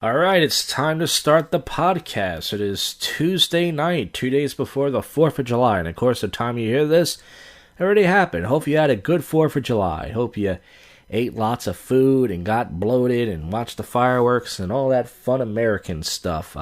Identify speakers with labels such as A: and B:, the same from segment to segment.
A: All right, it's time to start the podcast. It is Tuesday night, 2 days before the 4th of July. And of course, the time you hear this, it already happened. Hope you had a good 4th of July. Hope you ate lots of food and got bloated and watched the fireworks and all that fun American stuff.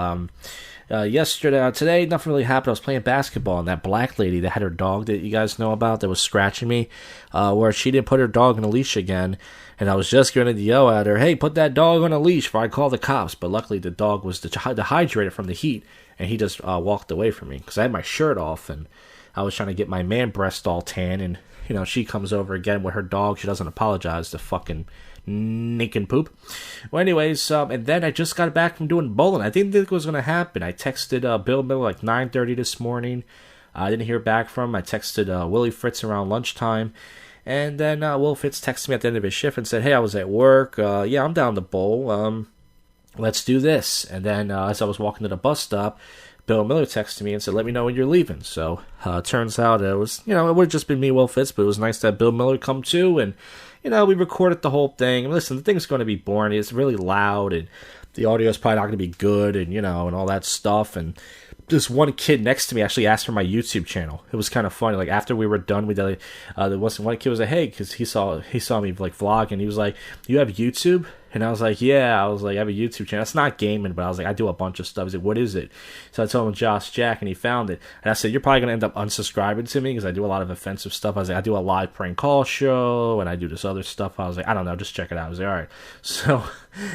A: Today, nothing really happened. I was playing basketball, and that black lady that had her dog that you guys know about that was scratching me, where she didn't put her dog on a leash again, and I was just going to yell at her, hey, put that dog on a leash before I call the cops, but luckily the dog was dehydrated from the heat, and he just walked away from me, because I had my shirt off, and I was trying to get my man breast all tan, and, she comes over again with her dog. She doesn't apologize to fucking naked poop. Well, anyways, and then I just got back from doing bowling. I didn't think it was going to happen. I texted Bill Miller like 9:30 this morning. I didn't hear back from him. I texted Willie Fritz around lunchtime. And then Will Fitz texted me at the end of his shift and said, hey, I was at work. Yeah, I'm down to bowl. Let's do this. And then as I was walking to the bus stop, Bill Miller texted me and said, let me know when you're leaving. So it turns out it was, it would have just been me, Will Fitz, but it was nice to have Bill Miller come too. And, we recorded the whole thing. And listen, the thing's going to be boring. It's really loud, and the audio is probably not going to be good, and, and all that stuff. And this one kid next to me actually asked for my YouTube channel. It was kind of funny. Like, after we were done, there was one kid was like, hey, because he saw me like vlogging. He was like, you have YouTube? And I was like, yeah. I was like, I have a YouTube channel. It's not gaming, but I was like, I do a bunch of stuff. He's like, what is it? So I told him Josh Jack, and he found it. And I said, you're probably going to end up unsubscribing to me because I do a lot of offensive stuff. I was like, I do a live prank call show, and I do this other stuff. I was like, I don't know, just check it out. I was like, all right. So,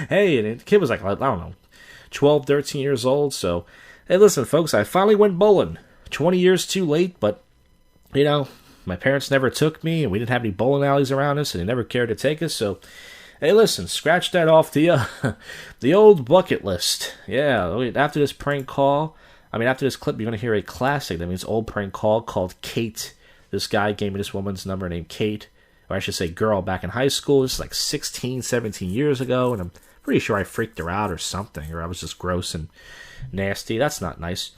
A: hey, and the kid was like, I don't know, 12, 13 years old. So, hey, listen, folks, I finally went bowling. 20 years too late, but, my parents never took me, and we didn't have any bowling alleys around us, and they never cared to take us, so, hey, listen, scratch that off the old bucket list. Yeah, after this prank call, after this clip, you're going to hear a classic. That means old prank call called Kate. This guy gave me this woman's number named Kate, or I should say girl, back in high school. This is like 16, 17 years ago, and I'm pretty sure I freaked her out or something, or I was just gross and nasty. That's not nice.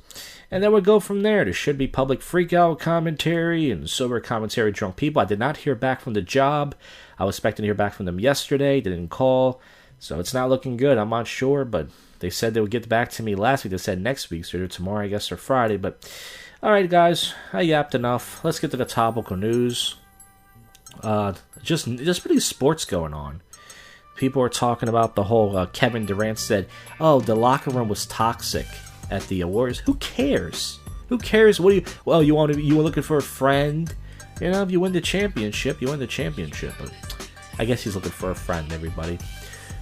A: And then we'll go from there. There should be public freakout commentary and sober commentary, drunk people. I did not hear back from the job. I was expecting to hear back from them yesterday. They didn't call, so it's not looking good. I'm not sure, but they said they would get back to me last week. They said next week, so either tomorrow, I guess, or Friday. But, all right, guys, I yapped enough. Let's get to the topical news. Just really sports going on. People are talking about the whole Kevin Durant said, oh, the locker room was toxic at the awards. Who cares? Who cares? You were looking for a friend? If you win the championship, you win the championship. But I guess he's looking for a friend, everybody.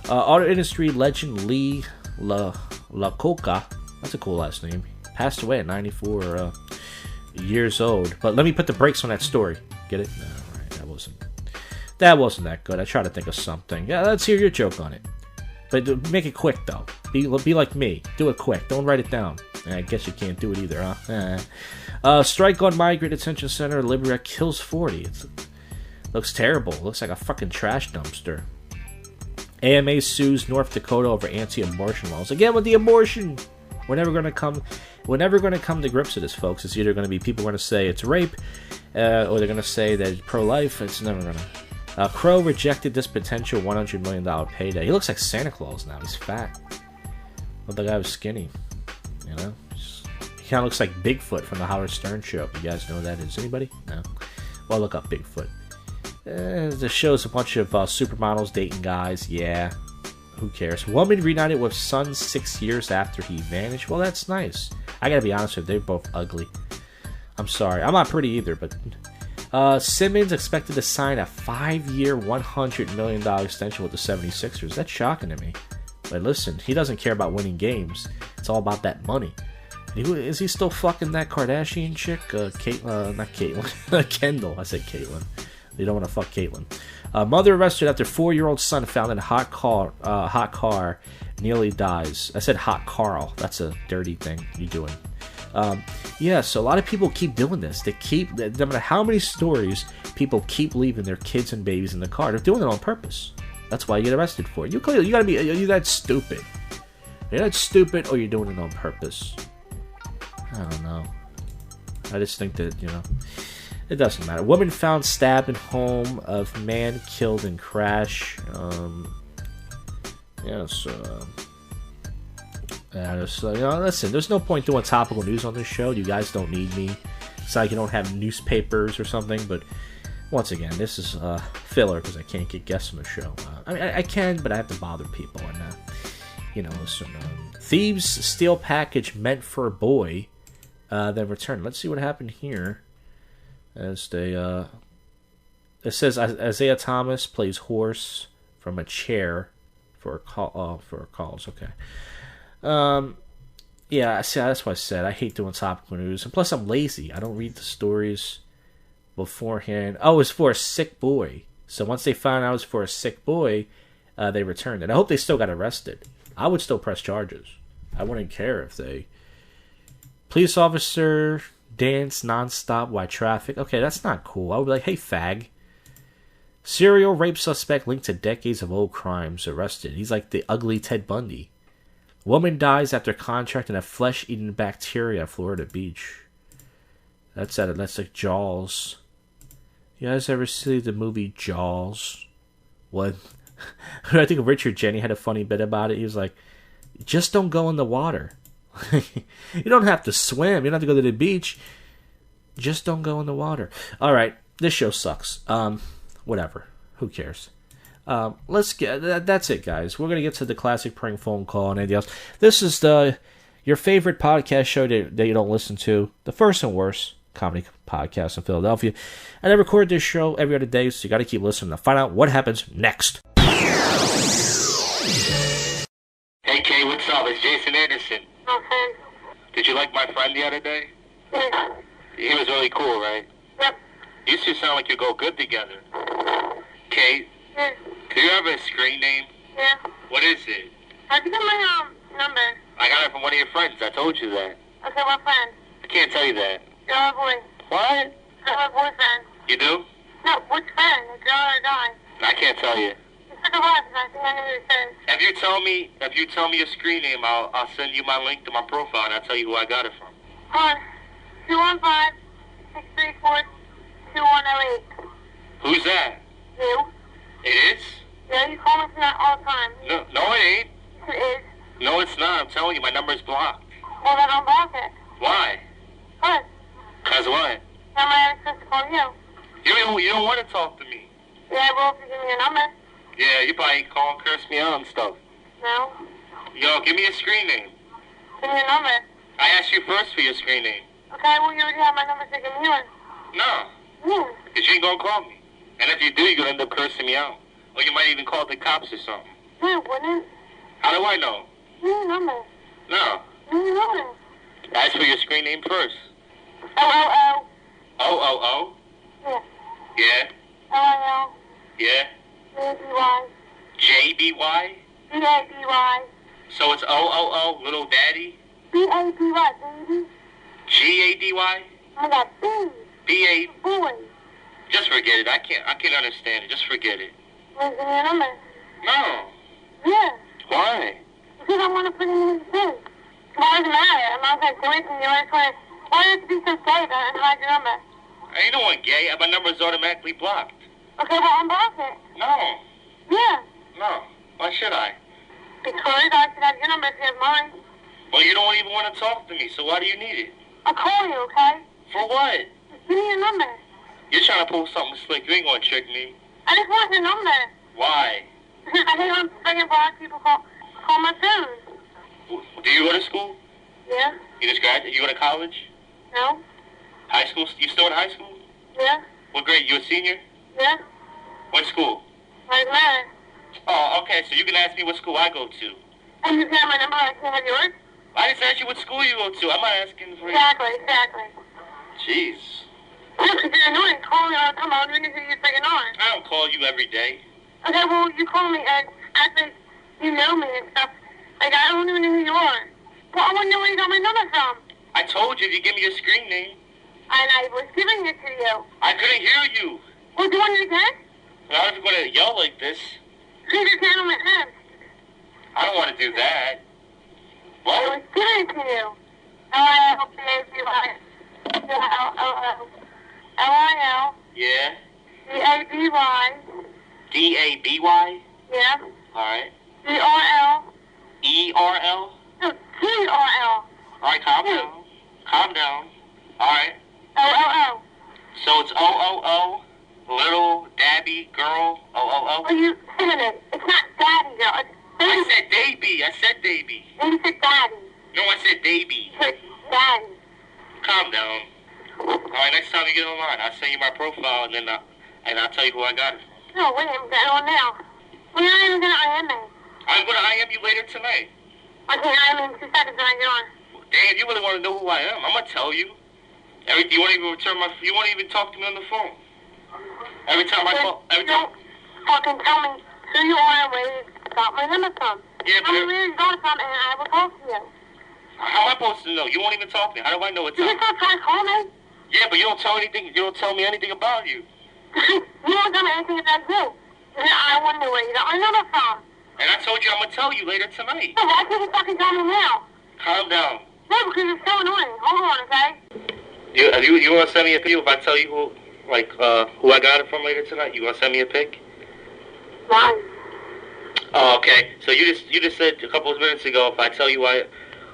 A: Auto industry legend Lee LaCoca, that's a cool last name, passed away at 94 years old. But let me put the brakes on that story. Get it? No, right, that wasn't that good. I tried to think of something. Yeah, let's hear your joke on it. But make it quick, though. Be like me. Do it quick. Don't write it down. I guess you can't do it either, huh? Strike on migrant detention center. Liberia kills 40. Looks terrible. Looks like a fucking trash dumpster. AMA sues North Dakota over anti-abortion laws. Again with the abortion. We're never going to come to grips with this, folks. It's either going to be people going to say it's rape, or they're going to say that it's pro-life. It's never going to. Crow rejected this potential $100 million payday. He looks like Santa Claus now. He's fat. But the guy was skinny. He kind of looks like Bigfoot from the Howard Stern show. If you guys know who that is. Anybody? No? Well, look up Bigfoot. The show's a bunch of supermodels dating guys. Yeah. Who cares? Woman reunited with son 6 years after he vanished. Well, that's nice. I gotta be honest with you. They're both ugly. I'm sorry. I'm not pretty either, but... Simmons expected to sign a 5-year, $100 million extension with the 76ers. That's shocking to me. But listen, he doesn't care about winning games. It's all about that money. Is he still fucking that Kardashian chick? Not Caitlyn. Kendall. I said Caitlyn. They don't want to fuck Caitlyn. Mother arrested after 4-year-old son found in a hot car nearly dies. I said hot Carl. That's a dirty thing you're doing. So a lot of people keep doing this. No matter how many stories, people keep leaving their kids and babies in the car. They're doing it on purpose. That's why you get arrested for it. You gotta be, are you that stupid? You're that stupid, or you're doing it on purpose? I don't know. I just think that, it doesn't matter. Woman found stabbed in home of man killed in crash. So, listen, there's no point doing topical news on this show. You guys don't need me. It's like you don't have newspapers or something, but once again, this is filler because I can't get guests on the show. I can, but I have to bother people. And, listen, thieves steal package meant for a boy, then return. Let's see what happened here. As they, it says Isaiah Thomas plays horse from a chair for a call. For calls, okay. Yeah, see, that's what I said. I hate doing topical news, and plus I'm lazy. I don't read the stories beforehand. Oh, it's for a sick boy. So once they found out it was for a sick boy, they returned it. I hope they still got arrested. I would still press charges. I wouldn't care if they... Police officer dance nonstop while traffic. Okay, that's not cool. I would be like, hey, fag. Serial rape suspect linked to decades of old crimes arrested. He's like the ugly Ted Bundy. Woman dies after contracting a flesh-eating bacteria at Florida beach. That's like Jaws. You guys ever see the movie Jaws? What? I think Richard Jenny had a funny bit about it. He was like, just don't go in the water. You don't have to swim. You don't have to go to the beach. Just don't go in the water. All right, this show sucks. Whatever. Who cares? Let's get. That's it, guys. We're gonna get to the classic prank phone call and anything else. This is your favorite podcast show that you don't listen to. The first and worst comedy podcast in Philadelphia. And I record this show every other day, so you got to keep listening to find out what happens next.
B: Hey Kay, what's up? It's Jason Anderson.
C: Okay.
B: Did you like my friend the other day?
C: Yeah.
B: He was really cool, right?
C: Yep.
B: You two sound like you go good together. Kay,
C: Yeah.
B: do you have a screen name?
C: Yeah.
B: What is it?
C: How'd you get my number?
B: I got it from one of your friends. I told you that.
C: Okay, what friend?
B: I can't tell you that.
C: Girl or boy?
B: What?
C: Girl or boyfriend?
B: You do?
C: No, which friend? A girl or a guy?
B: I can't tell you.
C: You took a what? I think I know who it says.
B: If you tell me your screen name, I'll send you my link to my profile and I'll tell you who I got it from.
C: Hold on. 215-634-2108.
B: Who's that?
C: You?
B: It is?
C: Yeah, you call me from that all the time.
B: No, it ain't.
C: It is.
B: No, it's not. I'm telling you, my number's blocked.
C: Well, then I'll block it.
B: Why?
C: Good.
B: Cause what?
C: How am I supposed to call you?
B: You don't want to talk to me.
C: Yeah, well, if you give me a number.
B: Yeah, you probably call and curse me out and stuff.
C: No.
B: Yo, give me a screen name.
C: Give me a number.
B: I asked you first for your screen name.
C: Okay, well, you already have my number, so give me yours.
B: No,
C: Yeah.
B: because you ain't going to call me. And if you do, you're going to end up cursing me out. Or you might even call the cops or something.
C: Yeah, wouldn't.
B: How do I know?
C: Give me your number.
B: No.
C: Give me your number.
B: Ask for your screen name first.
C: O-O-O.
B: O-O-O?
C: Yeah.
B: Yeah.
C: L-I-L.
B: Yeah.
C: B-A-B-Y.
B: J-B-Y?
C: B-A-B-Y.
B: So it's O-O-O, little daddy?
C: B-A-B-Y, baby.
B: G-A-D-Y?
C: I got B.
B: B-A...
C: Boy.
B: Just forget it. I can't understand it. Just forget it.
C: Well, give me your number.
B: No.
C: Yeah.
B: Why?
C: Because I want to put it in his thing. Why does it matter? I'm not going to do anything. You want to... Why do you have to be so gay and hide your number?
B: I ain't no one gay. My number's automatically blocked.
C: Okay, well, unblock it.
B: No.
C: Yeah.
B: No. Why should I?
C: Because I should have your number if you have mine.
B: Well, you don't even want to talk to me, so why do you need it?
C: I'll call you, okay?
B: For what?
C: Just give me your number.
B: You're trying to pull something slick. You ain't going to trick me.
C: I just want your number.
B: Why?
C: I hate when friggin' black people call my phone.
B: Do you go to school?
C: Yeah?
B: You just graduated? You go to college?
C: No?
B: High school? You still in high school?
C: Yeah?
B: What grade? You a senior?
C: Yeah?
B: What school?
C: Why does it matter?
B: Oh, okay. So you can ask me what school I go to.
C: And you can have my number, I can have yours?
B: I just asked you what school you go to. I'm not asking for you.
C: Exactly.
B: Jeez.
C: Yeah, because you're annoying. Call me all the time. I don't even who you're friggin' on.
B: I don't call you every day.
C: Okay, well, you call me and act like you know me and stuff. Like, I don't even know who you are. Well, I want to know where you got my number from.
B: I told you if you give me your screen name.
C: And I was giving it to you.
B: I couldn't hear you.
C: Well, do you want it again?
B: Not if you're going to yell like this.
C: Please your hand on my head.
B: I don't want to do that.
C: I was
B: What?
C: giving it to you. L-I-L-B-A-B-Y. L-I-L.
B: Yeah.
C: B-A-B-Y.
B: D-A-B-Y?
C: Yeah.
B: All right.
C: E-R-L.
B: E-R-L?
C: No, C-R-L.
B: Alright, calm down. Calm down. Alright.
C: O-O-O.
B: So it's O-O-O, little Dabby girl, O-O-O?
C: Are you saying it? It's not daddy, girl. It's
B: I
C: baby.
B: said Davy. I said Davy.
C: And you said daddy.
B: No, I said Davy.
C: You said daddy.
B: Calm down. Alright, next time you get online, I'll send you my profile and then I'll tell you who I got it.
C: No, wait, I'm getting on now. We're not even going to IM me.
B: I'm going to IM you later tonight.
C: I can IM me in 2 seconds when I get on.
B: Damn, you really want to know who I am? I'm going to tell you. You won't even you won't even talk to me on the phone. Every time I call,
C: Don't fucking tell me who you are and where you got my number from.
B: Yeah,
C: Tell me where you got it from and I will talk to you.
B: How am I supposed to know? You won't even talk to me. How do I know it's
C: You
B: up?
C: just don't try to call me.
B: Yeah, but you don't tell me anything about you.
C: You don't tell me anything about you. And I want to know where you got my number from.
B: And I told you I'm gonna tell you later tonight.
C: So why can't you fucking tell me now?
B: Calm down.
C: No, because it's so annoying. Hold on, okay?
B: You wanna send me a video if I tell you who I got it from later tonight? You gonna send me a pic?
C: Why?
B: Oh, okay. So you just said a couple of minutes ago if I tell you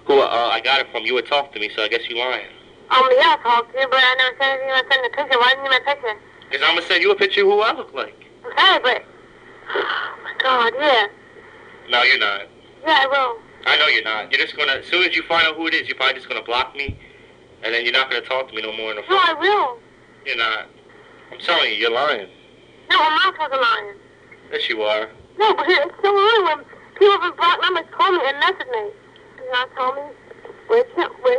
B: who I got it from, you would talk to me. So I guess you lying.
C: Yeah, I'll talk to you, but I never said anything about sending a picture. Why didn't you need my picture?
B: Because I'm gonna send you a picture of who I look like.
C: Okay, but... Oh, my God, yeah.
B: No, you're not.
C: Yeah, I will.
B: I know you're not. You're just gonna, as soon as you find out who it is, you're probably just gonna block me, and then you're not gonna talk to me no more on the phone.
C: No, I will.
B: You're not. I'm telling you, you're lying.
C: No, I'm not fucking lying.
B: Yes, you are.
C: No, but it's so annoying when people from block numbers call me and message me. Do not tell me where you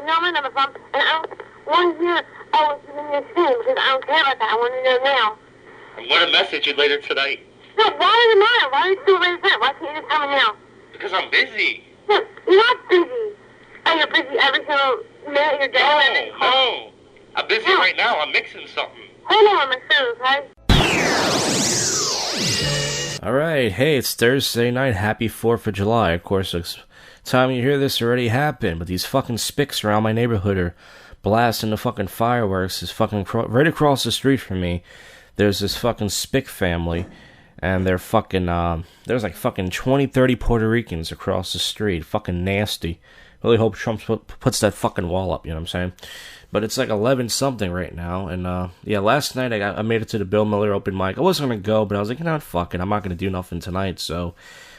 C: got my number from, and I don't want to hear, oh, it's in your shame, because I don't care about that. I want to know now.
B: I'm gonna message you later tonight.
C: No, why does it matter? Why are you still waiting for it? Why can't you just tell me now?
B: Because I'm busy.
C: No, you're not busy. Oh, you're busy every single minute you're getting
B: No. I'm busy right now. I'm mixing something.
C: Hold on, my phone, okay?
A: Alright, hey, it's Thursday night. Happy 4th of July. Of course, the time you hear this already happened, but these fucking spics around my neighborhood are blasting the fucking fireworks. It's fucking right across the street from me. There's this fucking spic family, and they're fucking, there's like fucking 20, 30 Puerto Ricans across the street. Fucking nasty. Really hope Trump puts that fucking wall up, you know what I'm saying? But it's like 11-something right now, and yeah, last night I made it to the Bill Miller open mic. I wasn't gonna go, but I was like, you know what, fuck it, I'm not gonna do nothing tonight, so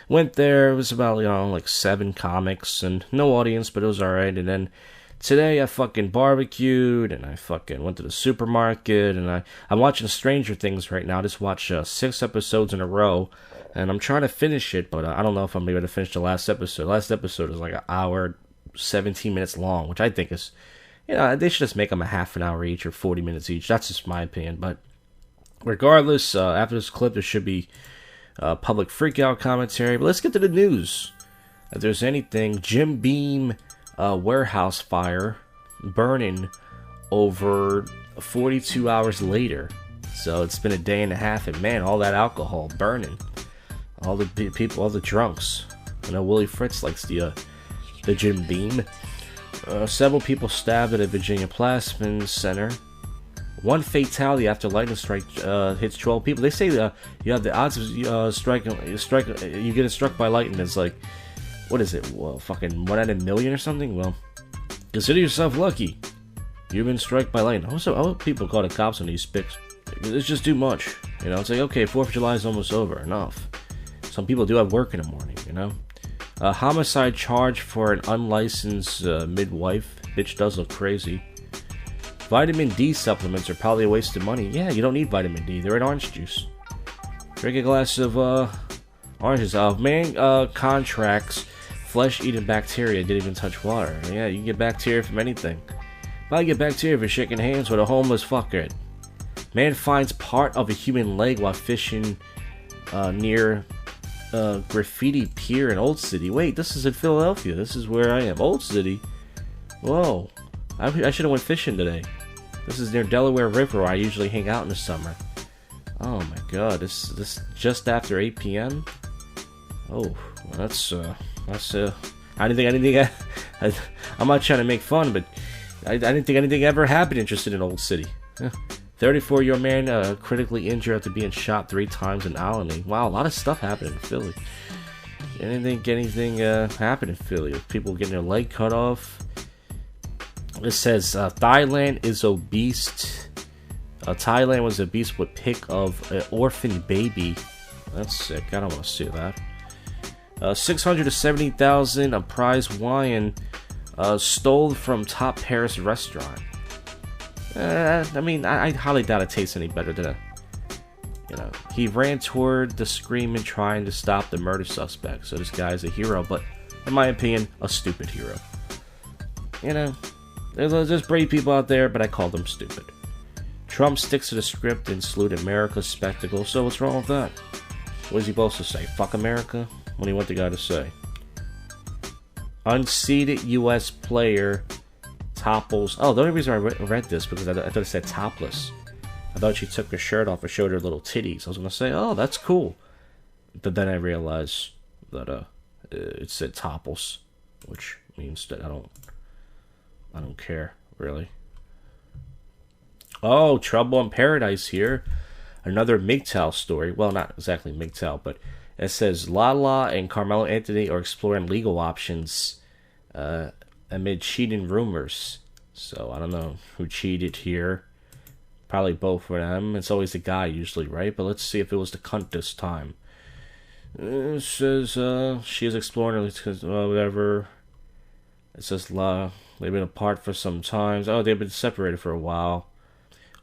A: went there. It was about, like 7 comics, and no audience, but it was alright, and then today I fucking barbecued, and I fucking went to the supermarket, and I'm watching Stranger Things right now. I just watched 6 episodes in a row, and I'm trying to finish it, but I don't know if I'm able to finish the last episode. Last episode is like an hour, 17 minutes long, which I think is, they should just make them a half an hour each or 40 minutes each. That's just my opinion, but regardless, after this clip, there should be public freakout commentary, but let's get to the news. If there's anything, Jim Beam warehouse fire burning over 42 hours later. So it's been a day and a half, and man, all that alcohol burning. All the people, all the drunks. I know Willie Fritz likes the Jim Beam. Several people stabbed at a Virginia Plasma Center. 1 fatality after lightning strike hits 12 people. They say you have the odds of you getting struck by lightning is like, what is it? Well, fucking 1 out of a million or something? Well, consider yourself lucky. You've been struck by lightning. Also, people call the cops on these spics. It's just too much. It's like, okay, 4th of July is almost over. Enough. Some people do have work in the morning, A homicide charge for an unlicensed midwife. Bitch does look crazy. Vitamin D supplements are probably a waste of money. Yeah, you don't need vitamin D. They're in orange juice. Drink a glass of oranges. Man contracts flesh-eating bacteria didn't even touch water. Yeah, you can get bacteria from anything. Probably get bacteria for shaking hands with a homeless fucker. Man finds part of a human leg while fishing near Graffiti Pier in Old City. Wait, this is in Philadelphia. This is where I am. Old City. Whoa. I should have went fishing today. This is near Delaware River where I usually hang out in the summer. Oh my god, this just after 8 p.m.? Oh, that's I didn't think I'm not trying to make fun, but I didn't think anything ever happened interested in Old City. 34-year-old man critically injured after being shot 3 times in Alany. Wow, a lot of stuff happened in Philly. anything happen in Philly? People getting their leg cut off? It says Thailand is obese. Thailand was obese with pic of an orphan baby. That's sick. I don't want to see that. 670,000 a prize wine stole from top Paris restaurant. I mean, I highly doubt it tastes any better than he ran toward the screaming, trying to stop the murder suspect. So this guy's a hero, but in my opinion, a stupid hero. There's brave people out there, but I call them stupid. Trump sticks to the script and salute America's spectacle. So what's wrong with that? What is he supposed to say? Fuck America? What do you want the guy to say? Unseated U.S. player topples. Oh, the only reason I read this because I thought it said topless. I thought she took her shirt off and showed her little titties. I was gonna say, oh, that's cool, but then I realized that it said topples, which means that I don't care really. Oh, Trouble in Paradise here. Another MGTOW story. Well, not exactly MGTOW, but it says Lala and Carmelo Anthony are exploring legal options amid cheating rumors. So I don't know who cheated here. Probably both of them. It's always the guy usually, right? But let's see if it was the cunt this time. It says she is exploring whatever. It says they've been apart for some time. Oh, they've been separated for a while.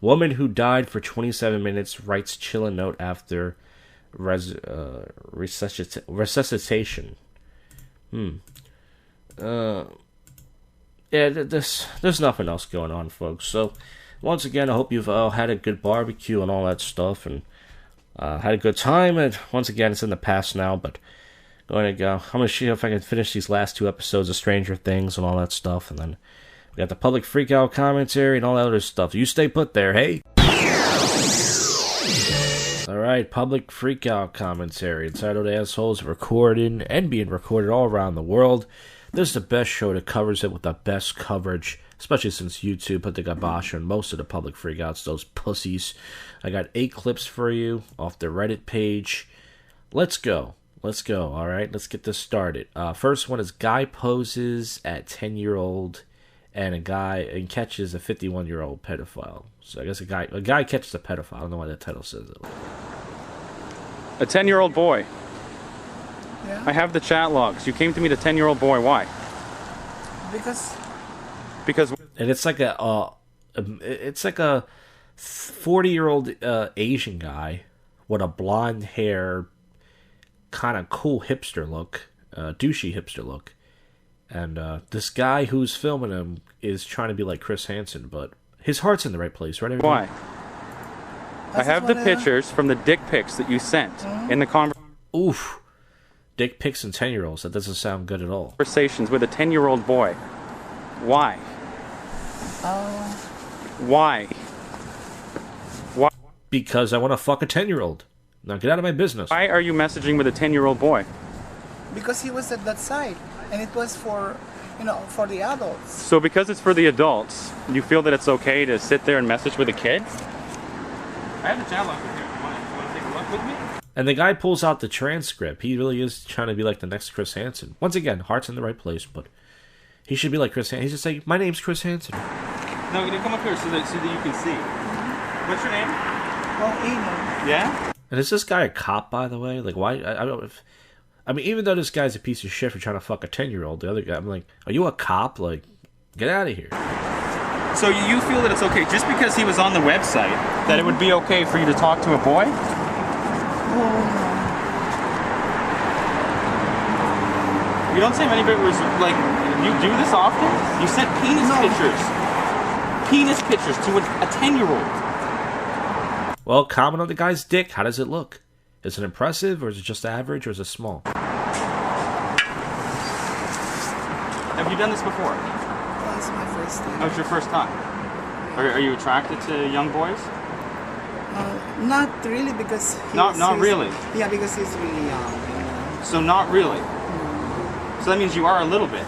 A: Woman who died for 27 minutes writes chilling note after resuscitation. Yeah, there's nothing else going on, folks. So, once again, I hope you've had a good barbecue and all that stuff, and had a good time. And once again, it's in the past now, but I'm going to see if I can finish these last 2 episodes of Stranger Things and all that stuff, and then we got the public freakout commentary and all that other stuff. You stay put there, hey? Alright, public freakout commentary. Entitled Assholes Recording and being recorded all around the world. This is the best show that covers it with the best coverage, especially since YouTube put the kibosh on most of the public freakouts, those pussies. I got 8 clips for you off the Reddit page. Let's go, alright? Let's get this started. First one is guy poses at 10-year-old and a guy catches a 51-year-old pedophile. So I guess a guy catches a pedophile. I don't know why that title says it.
D: A 10-year-old boy.
E: Yeah.
D: I have the chat logs. You came to meet a 10-year-old boy. Why? Because.
A: And it's like a 40-year-old Asian guy with a blonde hair, kind of cool hipster look, douchey hipster look. And this guy who's filming him is trying to be like Chris Hansen, but his heart's in the right place, right?
D: Why? I have the pictures from the dick pics that you sent in the conversation.
A: Oof. Dick pics and 10-year-olds. That doesn't sound good at all.
D: Conversations with a 10-year-old boy. Why? Why? Why?
A: Because I want to fuck a 10-year-old. Now get out of my business.
D: Why are you messaging with a 10-year-old boy?
E: Because he was at that site, and it was for the adults.
D: So because it's for the adults, you feel that it's okay to sit there and message with a kid? I have the chat log here. You want to take a look with me?
A: And the guy pulls out the transcript. He really is trying to be like the next Chris Hansen. Once again, heart's in the right place, but he should be like Chris Hansen. He's just like, my name's Chris Hansen.
D: No, you come up here so that you can see. What's your name?
E: Oh, Eno.
D: Yeah?
A: And is this guy a cop, by the way? Like, why? I don't. I mean, even though this guy's a piece of shit for trying to fuck a 10-year-old, the other guy, I'm like, are you a cop? Like, get out of here.
D: So you feel that it's okay, just because he was on the website, that it would be okay for you to talk to a boy?
E: Oh,
D: You don't say many viewers, like, you do this often? You sent penis pictures to a 10-year-old.
A: Well, comment on the guy's dick. How does it look? Is it impressive, or is it just average, or is it small?
D: Have you done this before?
E: That's my first time.
D: That was your first time? Are you attracted to young boys?
E: Not really, because
D: Not really?
E: Yeah, because he's really young.
D: So not really? So that means you are a little bit.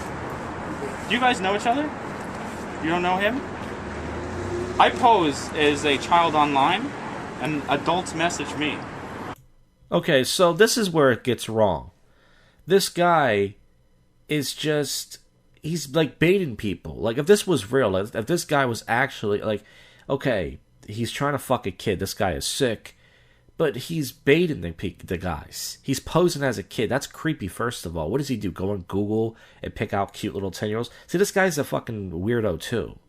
D: Do you guys know each other? You don't know him? I pose as a child online, and adults message me.
A: Okay, so this is where it gets wrong. this guy is just, he's like baiting people. Like, if this was real, if this guy was actually, like, okay, he's trying to fuck a kid, this guy is sick, but he's baiting the guys. He's posing as a kid. That's creepy, first of all. What does he do? Go on Google and pick out cute little 10-year-olds? See, this guy's a fucking weirdo, too.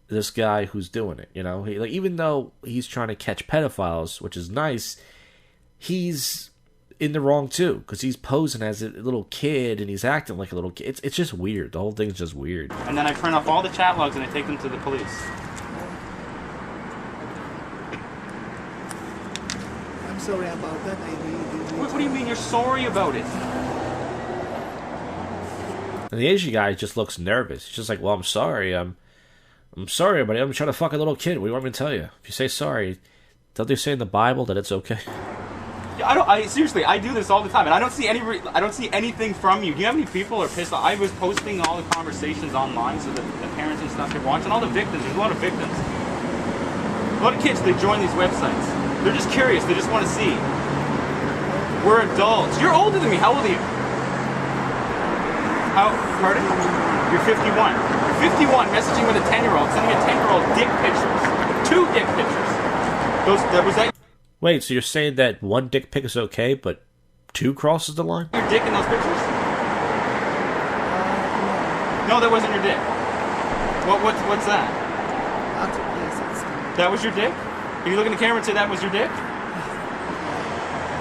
A: This guy who's doing it, you know? Like, even though he's trying to catch pedophiles, which is nice, he's in the wrong, too. Because he's posing as a little kid, and he's acting like a little kid. It's just weird. The whole thing's just weird.
D: And then I print off all the chat logs and I take them to the police.
E: Sorry about that. I really didn't.
D: What do you mean you're sorry about it?
A: And the Asian guy just looks nervous. He's just like, well, I'm sorry. I'm sorry, buddy. I'm trying to fuck a little kid. What do you want me to tell you? If you say sorry, don't they say in the Bible that it's okay?
D: I seriously, I do this all the time, and I don't see anything from you. Do you have any people are pissed off? I was posting all the conversations online so that the parents and stuff could watch, and all the victims. There's a lot of victims. A lot of kids, they join these websites. They're just curious. They just want to see. We're adults. You're older than me. How old are you? Pardon? You're 51. 51, messaging with a 10-year-old, sending a 10-year-old dick pictures. 2 dick pictures. Was that...
A: Wait, so you're saying that 1 dick pic is okay, but 2 crosses the line?
D: Your dick in those pictures? No, that wasn't your dick. What's that? That was your dick? Can you look in the camera and say that was your dick?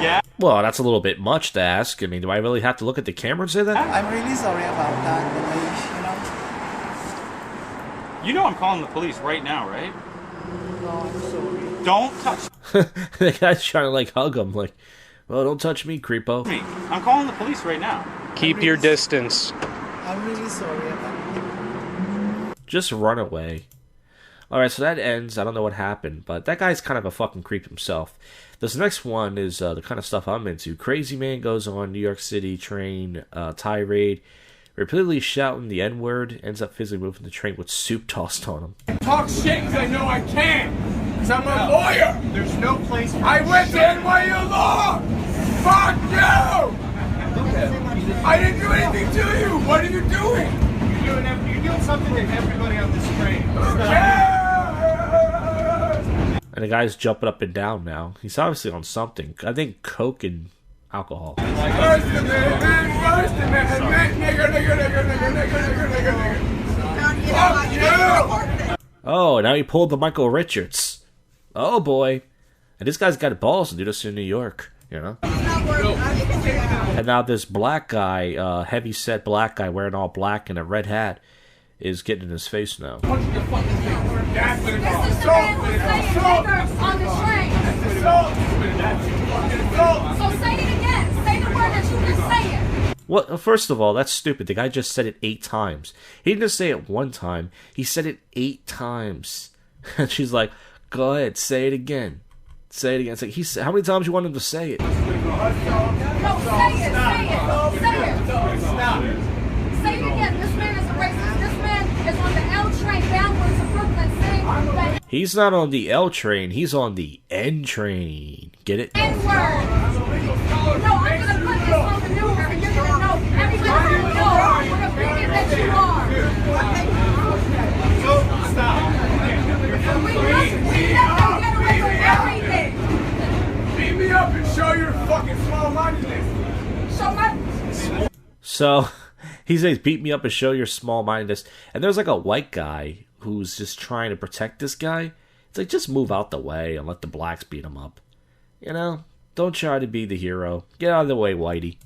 D: Yeah?
A: Well, that's a little bit much to ask. I mean, do I really have to look at the camera and say that?
E: I'm really sorry about that, but
D: You know I'm calling the police right now, right?
E: No, I'm sorry.
D: Don't touch
A: The guy's trying to, like, hug him. Like, well, don't touch me, creepo.
D: me. I'm calling the police right now.
F: Keep your distance.
E: I'm really sorry about that.
A: Just run away. Alright, so that ends. I don't know what happened, but that guy's kind of a fucking creep himself. This next one is the kind of stuff I'm into. Crazy man goes on New York City train tirade, repeatedly shouting the N-word, ends up physically moving the train with soup tossed on him.
G: Talk shit because I know I can. Because I'm a lawyer.
B: There's no place for
G: I went to NYU Law. Fuck you. I didn't do anything to you. What are you doing?
B: You're doing something to everybody on this train.
A: And the guy's jumping up and down now. He's obviously on something. I think coke and alcohol.
G: First Amendment, nigger. Fuck you.
A: Oh, now he pulled the Michael Richards. Oh boy. And this guy's got balls to do this in New York, you know? And now this black guy, heavy-set black guy wearing all black and a red hat is getting in his face now.
C: This is the man who's saying niggers on the train. So say it again. Say the word that you just said.
A: What? First of all, that's stupid. The guy just said it 8 times. He didn't just say it 1 time. He said it 8 times. And she's like, go ahead, say it again. Say it again. It's like, how many times you want him to say it?
C: No, say it. Stop. Say it again. This man is a racist. This man is on the L train downwards to Brooklyn saying that
A: He's not on the L train. He's on the N train. Get it?
C: N-word. No, I'm going to put this on the news and you're going to know. Everybody's going to know what opinion that you are.
G: Stop.
C: We let them get away with everything.
G: Beat me up and show your fucking small-mindedness.
C: So my...
A: So he says, beat me up and show your small-mindedness. And there's like a white guy who's just trying to protect this guy. It's like, just move out the way and let the blacks beat him up. You know? Don't try to be the hero. Get out of the way, Whitey.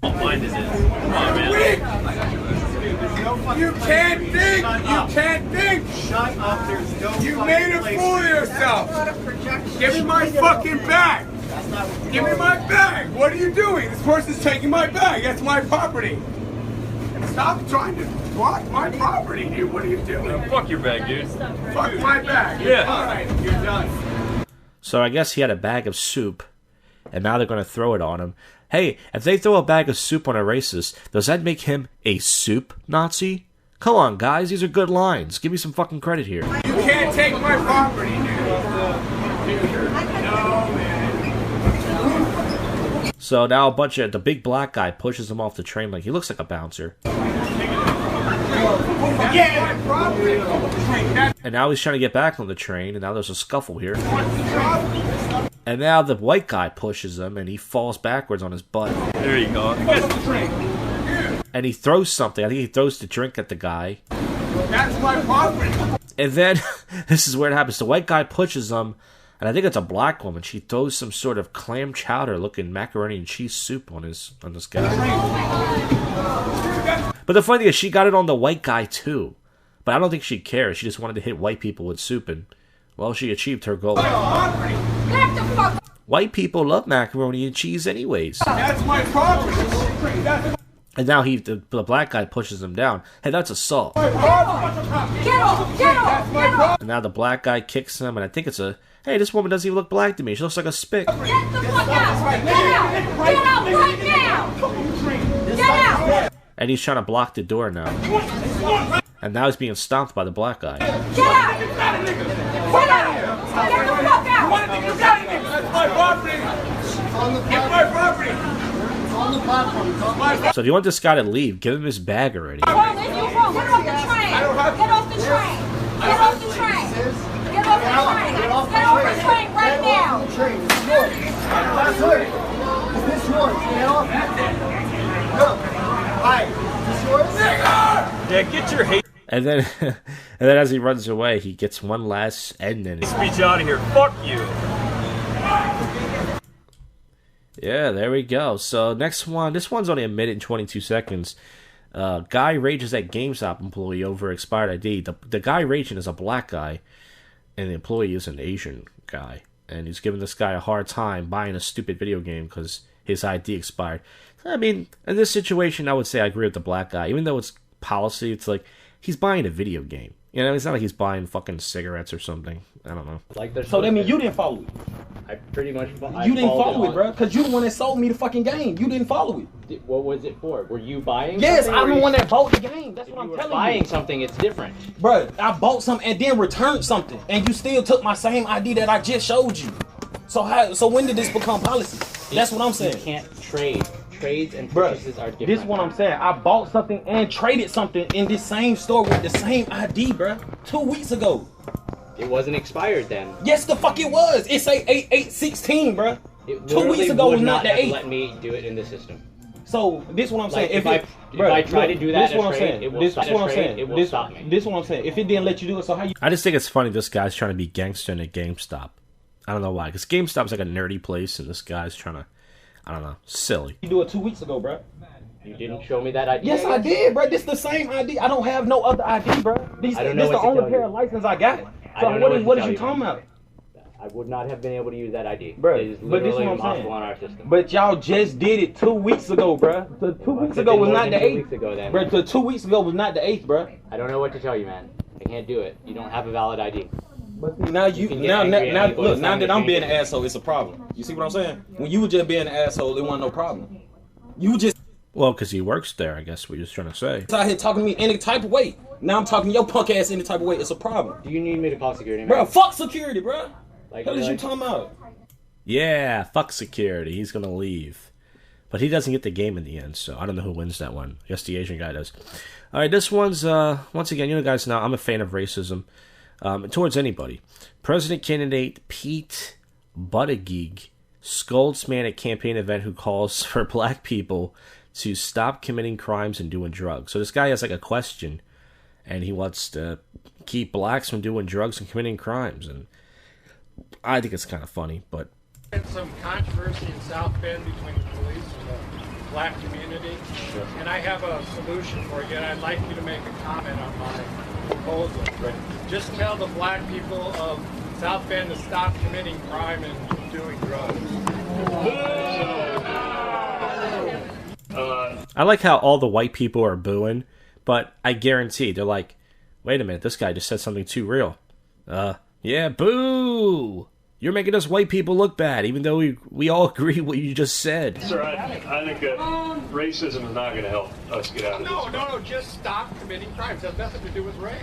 G: You can't think! You can't think!
B: Shut up, there's no
G: You made a fool of yourself! Give me my fucking bag! Give me my bag! What are you doing? This person's taking my bag. That's my property. Stop trying to block my property, dude. What are you doing?
H: Fuck your bag, dude.
G: Fuck my bag.
H: Yeah.
G: All right, you're done.
A: So I guess he had a bag of soup, and now they're going to throw it on him. Hey, if they throw a bag of soup on a racist, does that make him a soup Nazi? Come on, guys. These are good lines. Give me some fucking credit here.
G: You can't take my property, dude. No, man.
A: So now a bunch of the big black guy pushes him off the train like he looks like a bouncer. And now he's trying to get back on the train, and now there's a scuffle here. And now the white guy pushes him, and he falls backwards on his butt.
F: There you go.
A: And he throws something. I think he throws the drink at the guy.
G: That's my property.
A: And then, this is where it happens. The white guy pushes him, and I think it's a black woman. She throws some sort of clam chowder looking macaroni and cheese soup on this guy. But the funny thing is, she got it on the white guy too. But I don't think she cares. She just wanted to hit white people with soup, and, well, she achieved her goal. White people love macaroni and cheese anyways.
G: That's my property.
A: And now the black guy pushes him down. Hey, that's assault.
C: Get off!
A: And now the black guy kicks him, and I think it's hey, this woman doesn't even look black to me. She looks like a spick.
C: Get the fuck out! Get out! Get out right now! Get out!
A: And he's trying to block the door now. And now he's being stomped by the black guy.
C: Get out! Get out! Get the fuck out!
G: That's my property. It's my property.
A: So if you want this guy to leave, give him his bag already.
C: Get off the train! Get off the train! Get off the train! Get off the train! Get off the train right now!
H: Is this yours? Get off. No. Hi. Is this yours?
F: Yeah, get your hate
A: And then as he runs away, he gets one last ending.
F: speech out of here. Fuck you.
A: Yeah, there we go. So next one, this one's only a minute and 22 seconds. Guy rages at GameStop employee over expired ID. The guy raging is a black guy, and the employee is an Asian guy. And he's giving this guy a hard time buying a stupid video game because his ID expired. I mean, in this situation, I would say I agree with the black guy. Even though it's policy, it's like, he's buying a video game. You know, it's not like he's buying fucking cigarettes or something. I don't know.
I: Like there's
J: So that means you didn't follow it.
I: I pretty much.
J: You didn't follow it, bro. Because you the one that sold me the fucking game. You didn't follow it.
I: What was it for? Were you buying?
J: Yes,
I: something,
J: I'm the one that bought the game. That's
I: If
J: what
I: you
J: I'm
I: were
J: telling
I: buying
J: you.
I: something, it's different.
J: Bro, I bought something and then returned something, and you still took my same ID that I just showed you. So when did this become policy? That's what I'm saying.
I: You can't trade. Trades and
J: Bruh,
I: purchases are different.
J: this is what I'm saying. I bought something and traded something in this same store with the same ID, bruh. 2 weeks ago.
I: It wasn't expired then.
J: Yes, the fuck it was. It say 8816, bruh.
I: It
J: 2 weeks ago
I: would
J: was not the
I: have
J: 8.
I: let me do it in the system.
J: So this is what I'm saying.
I: Like, if I try to do that
J: this is
I: in
J: what
I: a
J: I'm
I: trade,
J: saying.
I: it will
J: This
I: stop
J: is what I'm
I: the
J: saying.
I: trade, it will
J: This
I: stop me.
J: This is what I'm saying. If it didn't let you do it, so how you?
A: I just think it's funny this guy's trying to be gangster in a GameStop. I don't know why, because GameStop's like a nerdy place, and this guy's trying to, I don't know, silly.
J: You do it 2 weeks ago, bruh.
I: You didn't show me that ID.
J: Yes, I did, bruh. This the same ID. I don't have no other ID, bruh. This
I: I don't know
J: the
I: what to
J: only
I: tell
J: pair
I: you.
J: of license I got.
I: I
J: So
I: don't know
J: what is
I: what to
J: you
I: tell
J: talking
I: you,
J: about?
I: I would not have been able to use that ID.
J: Bruh,
I: It is
J: but this is
I: literally
J: what I'm saying.
I: impossible on our system.
J: But y'all just did it 2 weeks ago, bruh. So 2 weeks ago was not the
I: 2
J: 8th.
I: weeks ago then.
J: Bruh, the 2 weeks ago was not the 8th, bruh.
I: I don't know what to tell you, man. I can't do it. You don't have a valid ID.
J: But see, now
I: You can get angry at people
J: look,
I: and
J: now
I: tell
J: that
I: them
J: I'm
I: to
J: being
I: change
J: an
I: it.
J: asshole, it's a problem. You see what I'm saying? When you were just being an asshole, it wasn't no problem. You just
A: Well, because he works there, I guess what you're trying to say.
J: out here talking to me any type of way. Now I'm talking to your punk ass any type of way. It's a problem.
I: Do you need me to call security, man?
J: Bruh, fuck security, bruh.
I: Like,
J: What is
I: really?
J: you talking about?
A: Yeah, fuck security. He's going to leave. But he doesn't get the game in the end, so I don't know who wins that one. I guess the Asian guy does. All right, this one's, once again, you know guys know, I'm a fan of racism towards anybody. President candidate Pete Buttigieg scolds man at campaign event who calls for black people to stop committing crimes and doing drugs. So this guy has like a question, and he wants to keep blacks from doing drugs and committing crimes. And I think it's kind of funny, but
K: Some controversy in South Bend between the police and the black community, and I have a solution for you, and I'd like you to make a comment on my proposal. Just tell the black people of South Bend to stop committing crime and doing drugs.
A: I like how all the white people are booing, but I guarantee they're like, wait a minute, this guy just said something too real. Yeah, boo! You're making us white people look bad, even though we all agree what you just said.
L: Sir, I think that racism is not going to help us get out of this.
K: No, just stop committing crimes. It has nothing to do with race.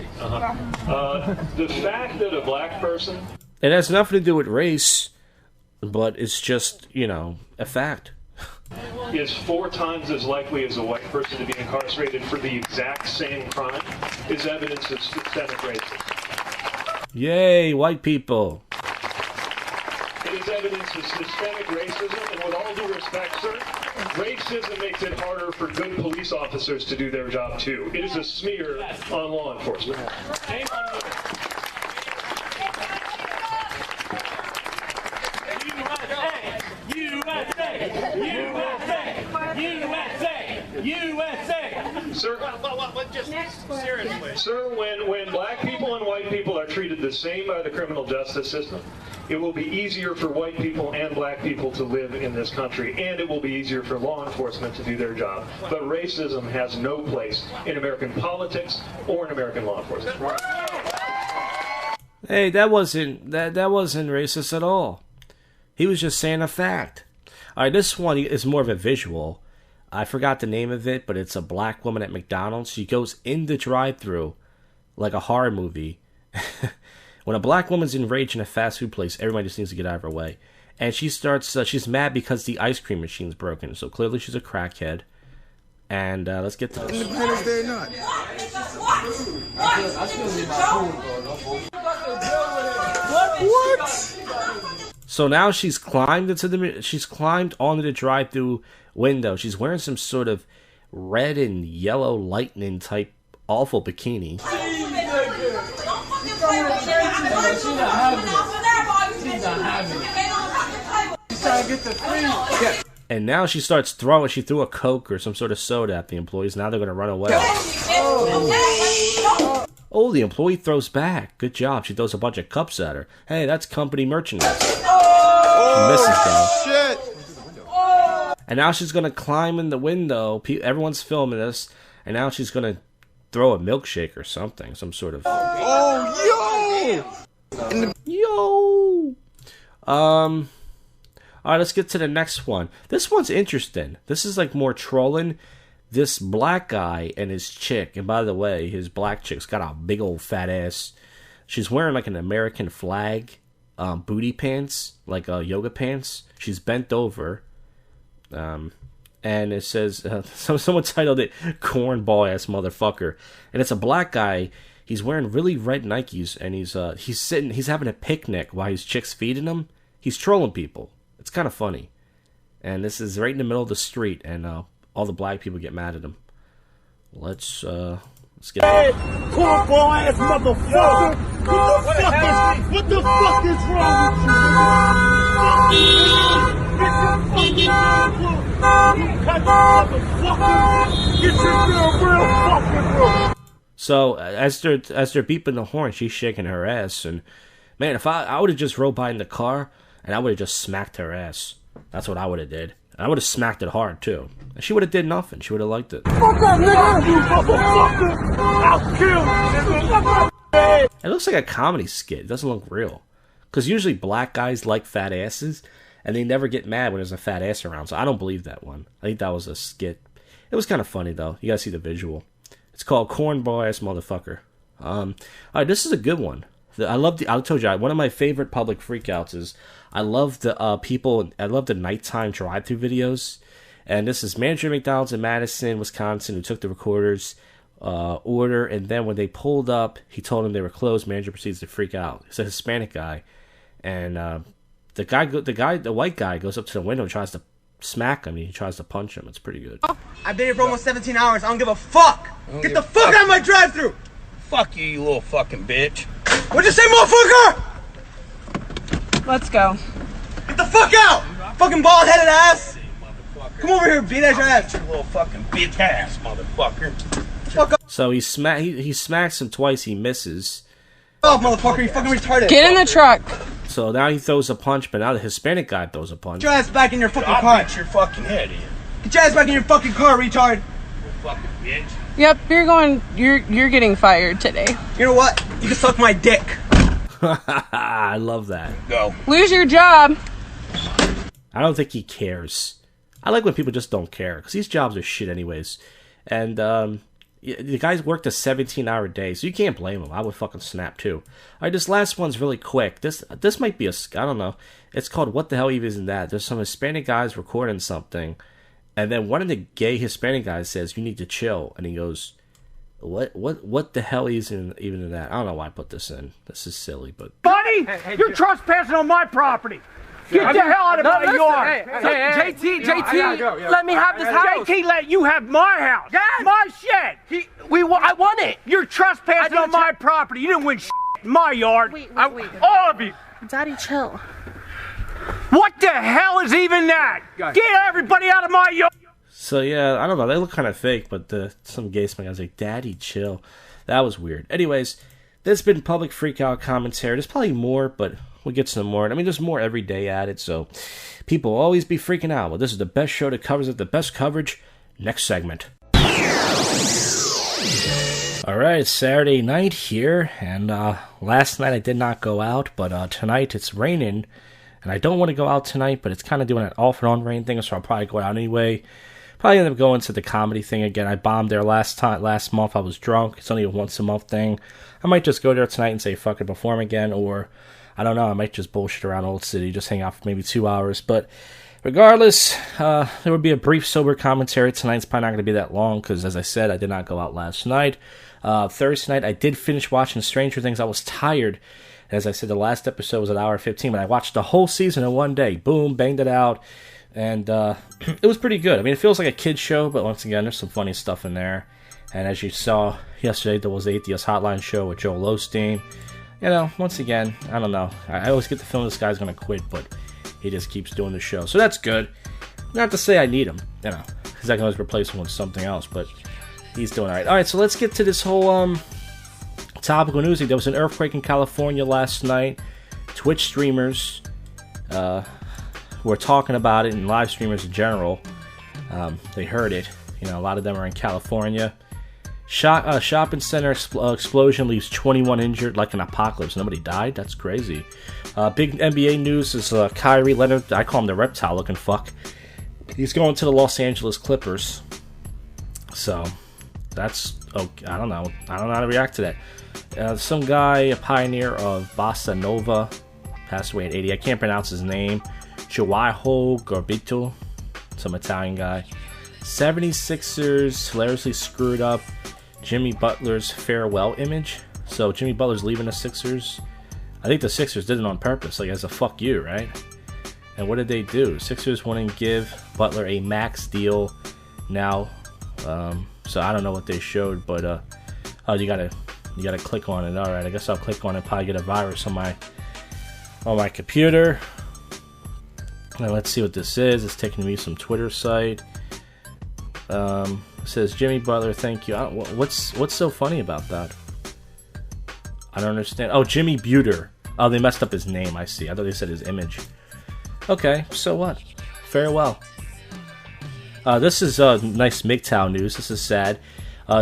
L: The fact that a black person...
A: It has nothing to do with race, but it's just, a fact.
L: is 4 times as likely as a white person to be incarcerated for the exact same crime is evidence of systemic racism.
A: Yay, white people.
L: It is evidence of systemic racism, and with all due respect, sir, racism makes it harder for good police officers to do their job, too. It is a smear on law enforcement. Sir, when black people and white people are treated the same by the criminal justice system, it will be easier for white people and black people to live in this country, and it will be easier for law enforcement to do their job. But racism has no place in American politics or in American law enforcement.
A: Hey, that wasn't racist at all. He was just saying a fact. All right, this one is more of a visual. I forgot the name of it, but it's a black woman at McDonald's. She goes in the drive-thru like a horror movie. When a black woman's enraged in a fast food place, everybody just needs to get out of her way. And she starts, she's mad because the ice cream machine's broken. So clearly she's a crackhead. And let's get to this.
M: Independence Day or not?
A: What? So now she's climbed onto the drive-thru window. She's wearing some sort of red and yellow lightning type awful bikini. And now she starts throwing. She threw a Coke or some sort of soda at the employees. Now they're going to run away. Oh, the employee throws back. Good job. She throws a bunch of cups at her. Hey, that's company merchandise. She misses though.
M: Shit.
A: And now she's going to climb in the window. Everyone's filming this. And now she's going to throw a milkshake or something. Some sort of...
M: Oh,
A: yo! Alright, let's get to the next one. This one's interesting. This is like more trolling. This black guy and his chick, and by the way, his black chick's got a big old fat ass. She's wearing like an American flag booty pants, like yoga pants. She's bent over. And it says, someone titled it, cornball ass motherfucker. And it's a black guy. He's wearing really red Nikes, and he's having a picnic while his chick's feeding him. He's trolling people. It's kind of funny. And this is right in the middle of the street, and all the black people get mad at him. Let's get
H: Hey, cornball ass motherfucker! What the fuck is wrong with you? Get your girl real fucking real.
A: So as they're beeping the horn, she's shaking her ass, and man, if I would have just rode by in the car and I would have just smacked her ass. That's what I would have did. And I would have smacked it hard too. And she would have did nothing. She would have liked it.
H: Fuck that nigga, you motherfucker! I'll kill you, nigga.
A: It looks like a comedy skit. It doesn't look real. Because usually black guys like fat asses, and they never get mad when there's a fat ass around. So I don't believe that one. I think that was a skit. It was kind of funny though. You gotta see the visual. It's called Cornball Ass Motherfucker. Alright, this is a good one. I told you, one of my favorite public freakouts is I love the I love the nighttime drive-thru videos. And this is manager of McDonald's in Madison, Wisconsin, who took the recorder's order, and then when they pulled up, he told them they were closed. Manager proceeds to freak out. It's a Hispanic guy, and the white guy goes up to the window and tries to smack him. He tries to punch him. It's pretty good.
N: I've been here for almost 17 hours. I don't give a fuck. Get the fuck out of my drive-thru.
F: Fuck you, you little fucking bitch.
N: What'd you say, motherfucker?
O: Let's go.
N: Get the fuck out! Fucking bald-headed ass! Come over here, beat your ass!
F: You little fucking bitch ass, motherfucker.
N: Fuck up.
A: So he smacks him twice. He misses.
N: Oh, motherfucker, you fucking retarded.
O: Get in the truck.
A: So now he throws a punch, but now the Hispanic guy throws a punch.
N: Get your ass back in your fucking
F: I'll
N: car.
F: beat your fucking head in.
N: Get your ass back in your fucking car, retard.
F: You fucking bitch.
O: Yep, you're getting fired today.
N: You know what? You can suck my dick.
A: I love that.
F: Go.
O: Lose your job.
A: I don't think he cares. I like when people just don't care, because these jobs are shit anyways. And the guy's worked a 17-hour day, so you can't blame him. I would fucking snap too. Alright, this last one's really quick. This might be I don't know. It's called What the Hell Even Isn't That? There's some Hispanic guys recording something, And then one of the gay Hispanic guys says, "You need to chill." And he goes, What the hell is even in that? I don't know why I put this in. This is silly, but...
P: Buddy, you're trespassing on my property. Get the hell out of my yard.
Q: JT, let me have this house.
P: JT let you have my house.
Q: Yes.
P: My shed.
Q: I want it.
P: You're trespassing on my property. You didn't win in my yard.
O: Wait.
P: All of you.
O: Daddy, chill.
P: What the hell is even that? Get everybody out of my yard.
A: So, yeah, I don't know. They look kind of fake, but some gay guy was like, "Daddy, chill." That was weird. Anyways, there's been public freakout commentary. There's probably more, but we'll get some more. I mean, there's more every day added, so people will always be freaking out. Well, this is the best show that covers it, the best coverage. Next segment. All right, it's Saturday night here, and last night I did not go out, but tonight it's raining, and I don't want to go out tonight, but it's kind of doing an off and on rain thing, so I'll probably go out anyway. Probably end up going to the comedy thing again. I bombed there last month. I was drunk. It's only a once a month thing. I might just go there tonight and say fuck it, perform again, or I don't know. I might just bullshit around Old City, just hang out for maybe 2 hours. But regardless, there will be a brief sober commentary tonight. It's probably not going to be that long because, as I said, I did not go out last night. Thursday night, I did finish watching Stranger Things. I was tired. As I said, the last episode was an hour 15, but I watched the whole season in one day. Boom, banged it out. And it was pretty good. I mean, it feels like a kid's show, but once again, there's some funny stuff in there. And as you saw yesterday, there was the Atheist Hotline show with Joel Osteen. You know, once again, I don't know. I always get the feeling this guy's going to quit, but he just keeps doing the show. So that's good. Not to say I need him, you know, because I can always replace him with something else, but he's doing all right. All right, so let's get to this whole topical news. There was an earthquake in California last night. Twitch streamers were talking about it, and live streamers in general. They heard it. You know, a lot of them are in California. Shopping center explosion leaves 21 injured, like an apocalypse. Nobody died? That's crazy. Big NBA news is Kyrie Leonard. I call him the reptile looking fuck. He's going to the Los Angeles Clippers. So, that's... I don't know. I don't know how to react to that. Some guy, a pioneer of Bossa Nova, passed away at 80. I can't pronounce his name. Joao Garbito, some Italian guy. 76ers hilariously screwed up Jimmy Butler's farewell image. So Jimmy Butler's leaving the Sixers. I think the Sixers did it on purpose, like as a fuck you, right? And what did they do? Sixers wouldn't give Butler a max deal now. So I don't know what they showed, but oh, you gotta click on it. All right, I guess I'll click on it. Probably get a virus on my computer. Now let's see what this is. It's taking me some Twitter site. It says Jimmy Butler, thank you. What's so funny about that? I don't understand. Oh, Jimmy Buter. Oh, they messed up his name. I see. I thought they said his image. Okay, so what? Farewell. This is nice MGTOW news. This is sad.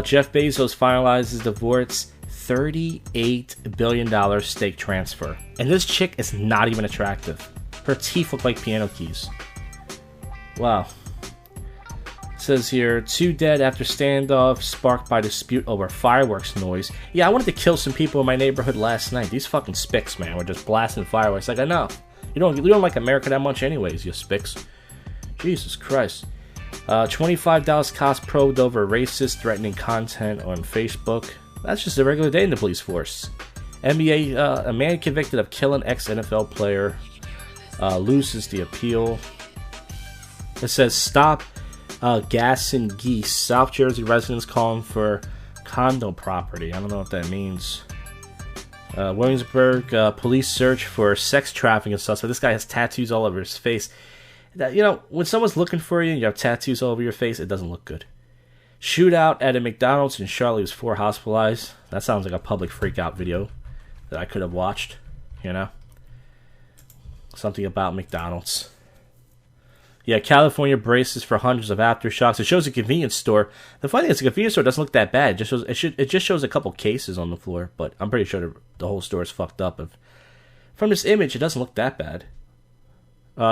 A: Jeff Bezos finalizes divorce $38 billion stake transfer. And this chick is not even attractive. Her teeth look like piano keys. Wow. It says here, 2 dead after standoff sparked by dispute over fireworks noise. Yeah, I wanted to kill some people in my neighborhood last night. These fucking spics, man, were just blasting fireworks. Like, enough. You don't like America that much anyways, you spics. Jesus Christ. 25 Dallas cops probed over racist, threatening content on Facebook. That's just a regular day in the police force. NBA, a man convicted of killing ex-NFL player loses the appeal. It says, stop gassing geese. South Jersey residents calling for condo property. I don't know what that means. Williamsburg police search for sex trafficking suspect. This guy has tattoos all over his face. You know, when someone's looking for you and you have tattoos all over your face, it doesn't look good. Shootout at a McDonald's in Charlotte was 4 hospitalized. That sounds like a public freakout video that I could have watched, you know? Something about McDonald's. Yeah, California braces for hundreds of aftershocks. It shows a convenience store. The funny thing is, the convenience store doesn't look that bad. It just shows a couple cases on the floor, but I'm pretty sure the whole store is fucked up. From this image, it doesn't look that bad.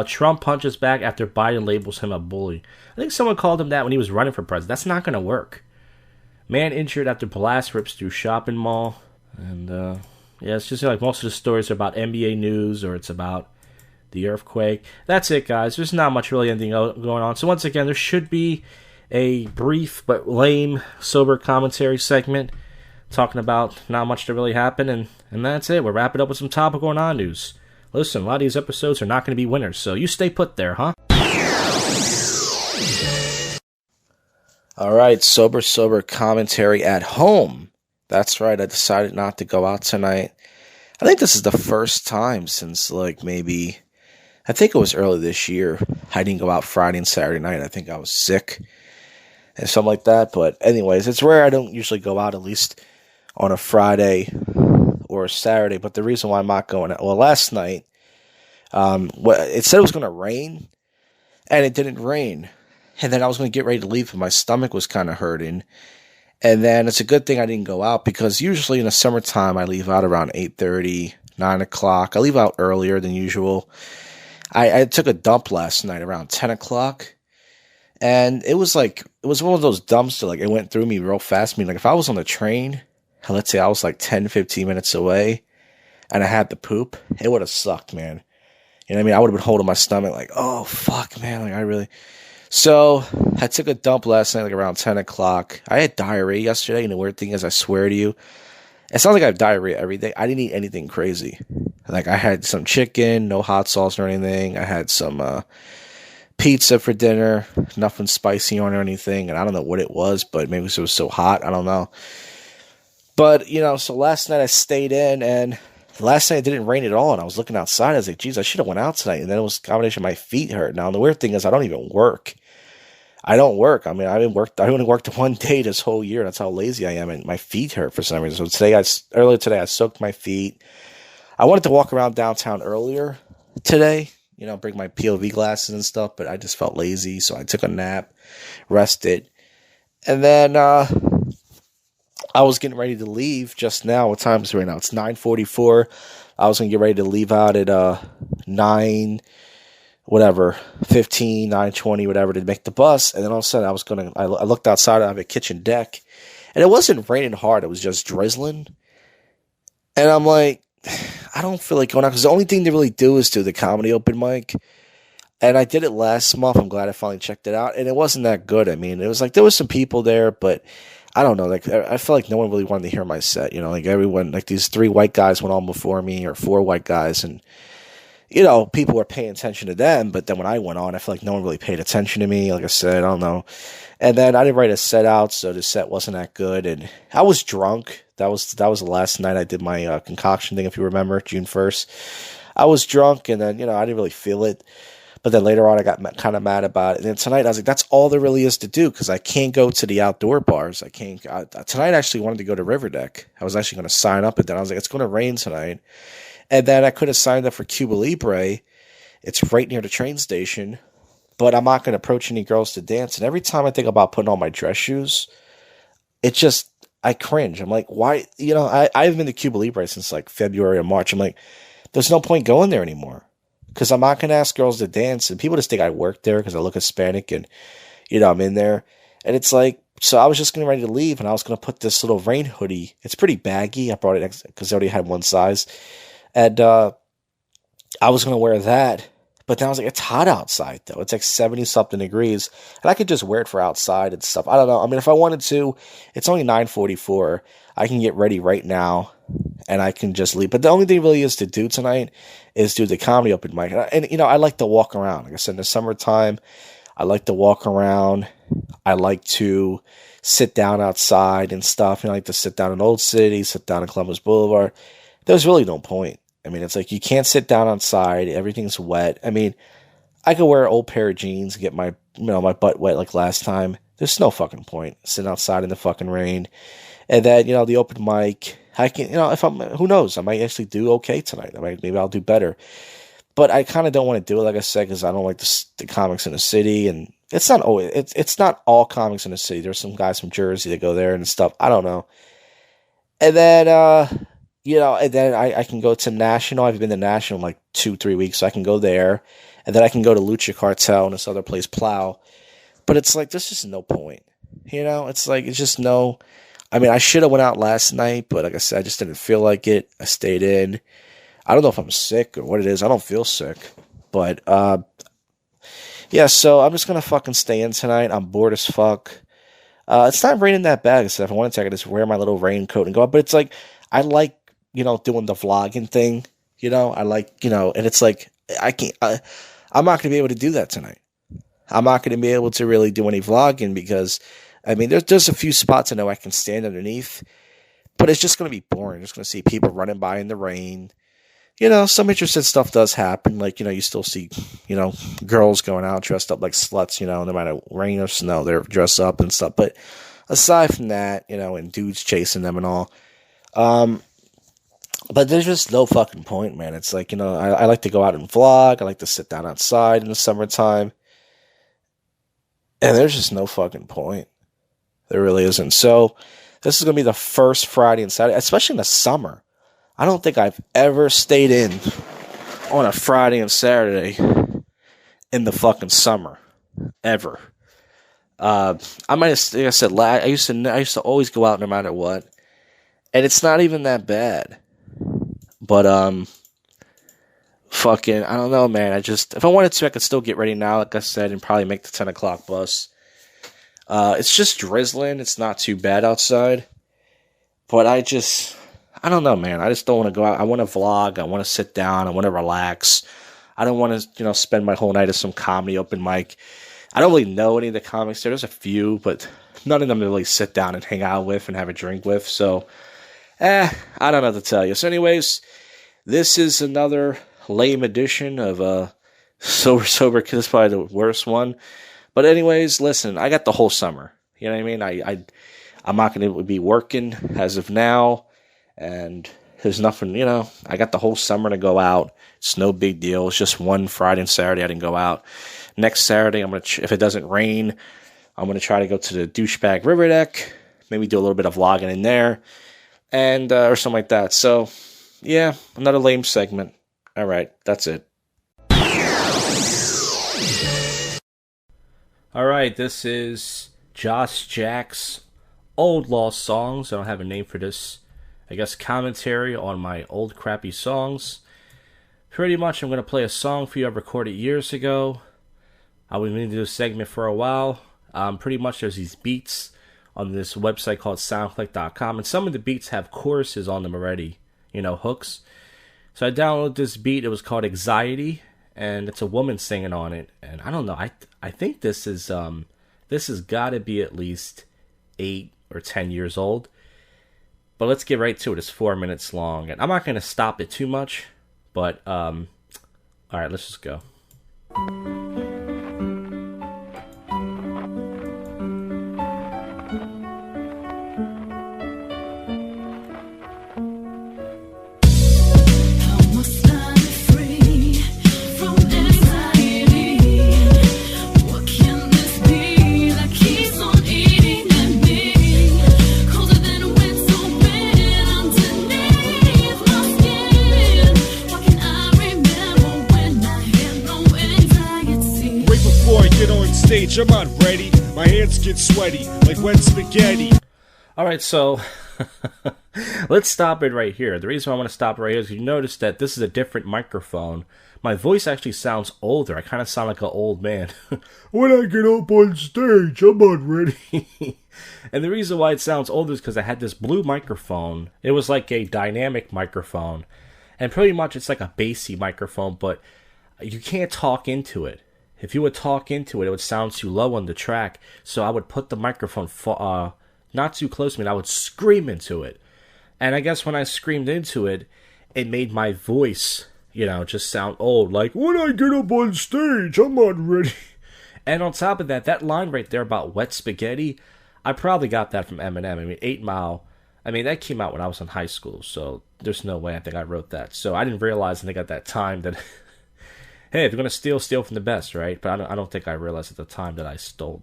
A: Trump punches back after Biden labels him a bully. I think someone called him that when he was running for president. That's not going to work. Man injured after blast rips through shopping mall. And, yeah, it's just like most of the stories are about NBA news or it's about the earthquake. That's it, guys. There's not much really anything going on. So once again, there should be a brief but lame sober commentary segment talking about not much that really happened, and that's it. We'll wrap it up with some topical and on news. Listen, a lot of these episodes are not going to be winners, so you stay put there, huh? Alright, sober commentary at home. That's right, I decided not to go out tonight. I think this is the first time since, maybe, I think it was early this year. I didn't go out Friday and Saturday night. I think I was sick and something like that. But anyways, it's rare I don't usually go out, at least on a Friday or a Saturday. But the reason why I'm not going out, well, last night, it said it was going to rain, and it didn't rain. And then I was going to get ready to leave, and my stomach was kind of hurting. And then it's a good thing I didn't go out, because usually in the summertime I leave out around 8:30, 9 o'clock. I leave out earlier than usual. I took a dump last night around 10 o'clock. And it was one of those dumps that it went through me real fast. I mean, if I was on the train, let's say I was 10, 15 minutes away, and I had to poop, it would have sucked, man. You know what I mean? I would have been holding my stomach oh, fuck, man. So, I took a dump last night, around 10 o'clock. I had diarrhea yesterday, and the weird thing is, I swear to you, it sounds like I have diarrhea every day. I didn't eat anything crazy. I had some chicken, no hot sauce or anything. I had some pizza for dinner, nothing spicy on or anything, and I don't know what it was, but maybe it was so hot, I don't know. But, so last night I stayed in, and last night it didn't rain at all, and I was looking outside. I was like, geez, I should have went out tonight. And then it was a combination of my feet hurt. Now, the weird thing is I don't even work. I don't work. I mean, I only worked one day this whole year. That's how lazy I am, and my feet hurt for some reason. So earlier today, I soaked my feet. I wanted to walk around downtown earlier today, bring my POV glasses and stuff, but I just felt lazy, so I took a nap, rested, and then I was getting ready to leave just now. What time is it right now? It's 9:44. I was going to get ready to leave out at 9, whatever, 15, 9:20, whatever, to make the bus. And then all of a sudden I looked outside. I have a kitchen deck, and it wasn't raining hard. It was just drizzling. And I'm like, I don't feel like going out, because the only thing they really do is do the comedy open mic. And I did it last month. I'm glad I finally checked it out. And it wasn't that good. I mean, it was there was some people there, but I don't know. I feel like no one really wanted to hear my set. Everyone, these 3 white guys went on before me, or 4 white guys, and people were paying attention to them. But then when I went on, I feel like no one really paid attention to me. Like I said, I don't know. And then I didn't write a set out, so the set wasn't that good. And I was drunk. That was the last night I did my concoction thing, if you remember, June 1st. I was drunk, and then, I didn't really feel it. But then later on, I got kind of mad about it. And then tonight, I was like, that's all there really is to do, because I can't go to the outdoor bars. Tonight, I actually wanted to go to Riverdeck. I was actually going to sign up, and then I was like, it's going to rain tonight. And then I could have signed up for Cuba Libre. It's right near the train station. But I'm not going to approach any girls to dance. And every time I think about putting on my dress shoes, I cringe. I'm like, why? I've been to Cuba Libre since February or March. I'm like, there's no point going there anymore, because I'm not going to ask girls to dance. And people just think I work there because I look Hispanic, and, I'm in there. And it's so I was just getting ready to leave, and I was going to put this little rain hoodie. It's pretty baggy. I brought it because I already had one size. And I was going to wear that. But then I was like, it's hot outside, though. It's 70-something degrees. And I could just wear it for outside and stuff. I don't know. I mean, if I wanted to, it's only 9:44. I can get ready right now, and I can just leave. But the only thing really is to do tonight is do the comedy open mic. And I like to walk around. Like I said, in the summertime, I like to walk around. I like to sit down outside and stuff. And I like to sit down in Old City, sit down in Columbus Boulevard. There's really no point. I mean, it's you can't sit down outside. Everything's wet. I mean, I could wear an old pair of jeans and get my butt wet like last time. There's no fucking point sitting outside in the fucking rain. And then, the open mic, I can, who knows? I might actually do okay tonight. Maybe I'll do better. But I kind of don't want to do it, like I said, because I don't like the comics in the city. And it's not always, it's not all comics in the city. There's some guys from Jersey that go there and stuff. I don't know. And then, and then I can go to National. I've been to National in 2-3 weeks, so I can go there. And then I can go to Lucha Cartel and this other place, Plow. But it's there's just no point. It's just no. I mean, I should have went out last night, but like I said, I just didn't feel like it. I stayed in. I don't know if I'm sick or what it is. I don't feel sick. But, yeah, so I'm just going to fucking stay in tonight. I'm bored as fuck. It's not raining that bad, so if I wanted to, I could just wear my little raincoat and go out. But it's like, I like, doing the vlogging thing, I like, and it's like, I'm not going to be able to do that tonight. I'm not going to be able to really do any vlogging because, there's a few spots I know I can stand underneath, but it's just going to be boring. Just going to see people running by in the rain. Some interesting stuff does happen. Like, you still see, girls going out dressed up like sluts, no matter rain or snow, they're dressed up and stuff. But aside from that, and dudes chasing them and all, but there's just no fucking point, man. It's like, I like to go out and vlog. I like to sit down outside in the summertime. And there's just no fucking point. There really isn't. So this is going to be the first Friday and Saturday, especially in the summer. I don't think I've ever stayed in on a Friday and Saturday in the fucking summer. Ever. I might have, like I said, I used to always go out no matter what. And it's not even that bad. But, fucking, I don't know, man. If I wanted to, I could still get ready now, like I said, and probably make the 10 o'clock bus. It's just drizzling. It's not too bad outside. But I don't know, man. I just don't want to go out. I want to vlog. I want to sit down. I want to relax. I don't want to, spend my whole night at some comedy open mic. I don't really know any of the comics there. There's a few, but none of them to really sit down and hang out with and have a drink with. So, I don't know what to tell you. So anyways, this is another lame edition of Sober Kid. This is probably the worst one. But anyways, listen, I got the whole summer. You know what I mean? I'm not going to be working as of now. And there's nothing, I got the whole summer to go out. It's no big deal. It's just one Friday and Saturday I didn't go out. Next Saturday, if it doesn't rain, I'm going to try to go to the douchebag river deck. Maybe do a little bit of vlogging in there. And, or something like that. So, yeah, another lame segment. All right, that's it. All right, this is Josh Jack's Old Lost Songs. I don't have a name for this. I guess commentary on my old crappy songs. Pretty much I'm going to play a song for you I recorded years ago. I've been meaning to do a segment for a while. Pretty much there's these beats on this website called soundclick.com, and some of the beats have choruses on them already, hooks. So I downloaded this beat. It was called Anxiety, and it's a woman singing on it. And I don't know, I think this has got to be at least 8 or 10 years old. But let's get right to it. It's 4 minutes long, and I'm not going to stop it too much, but, all right, let's just go.
H: I'm not ready. My hands get sweaty like wet spaghetti.
A: Alright, so let's stop it right here. The reason I want to stop right here is you notice that this is a different microphone. My voice actually sounds older. I kind of sound like an old man. When I get up on stage, I'm not ready. And the reason why it sounds older is because I had this blue microphone. It was like a dynamic microphone. And pretty much it's like a bassy microphone, but you can't talk into it. If you would talk into it, it would sound too low on the track. So I would put the microphone not too close to me, and I would scream into it. And I guess when I screamed into it, it made my voice, just sound old. Like, when I get up on stage, I'm not ready. And on top of that, that line right there about wet spaghetti, I probably got that from Eminem. 8 Mile, that came out when I was in high school. So there's no way I think I wrote that. So I didn't realize, I think at that time that... Hey, if you're going to steal from the best, right? But I don't think I realized at the time that I stole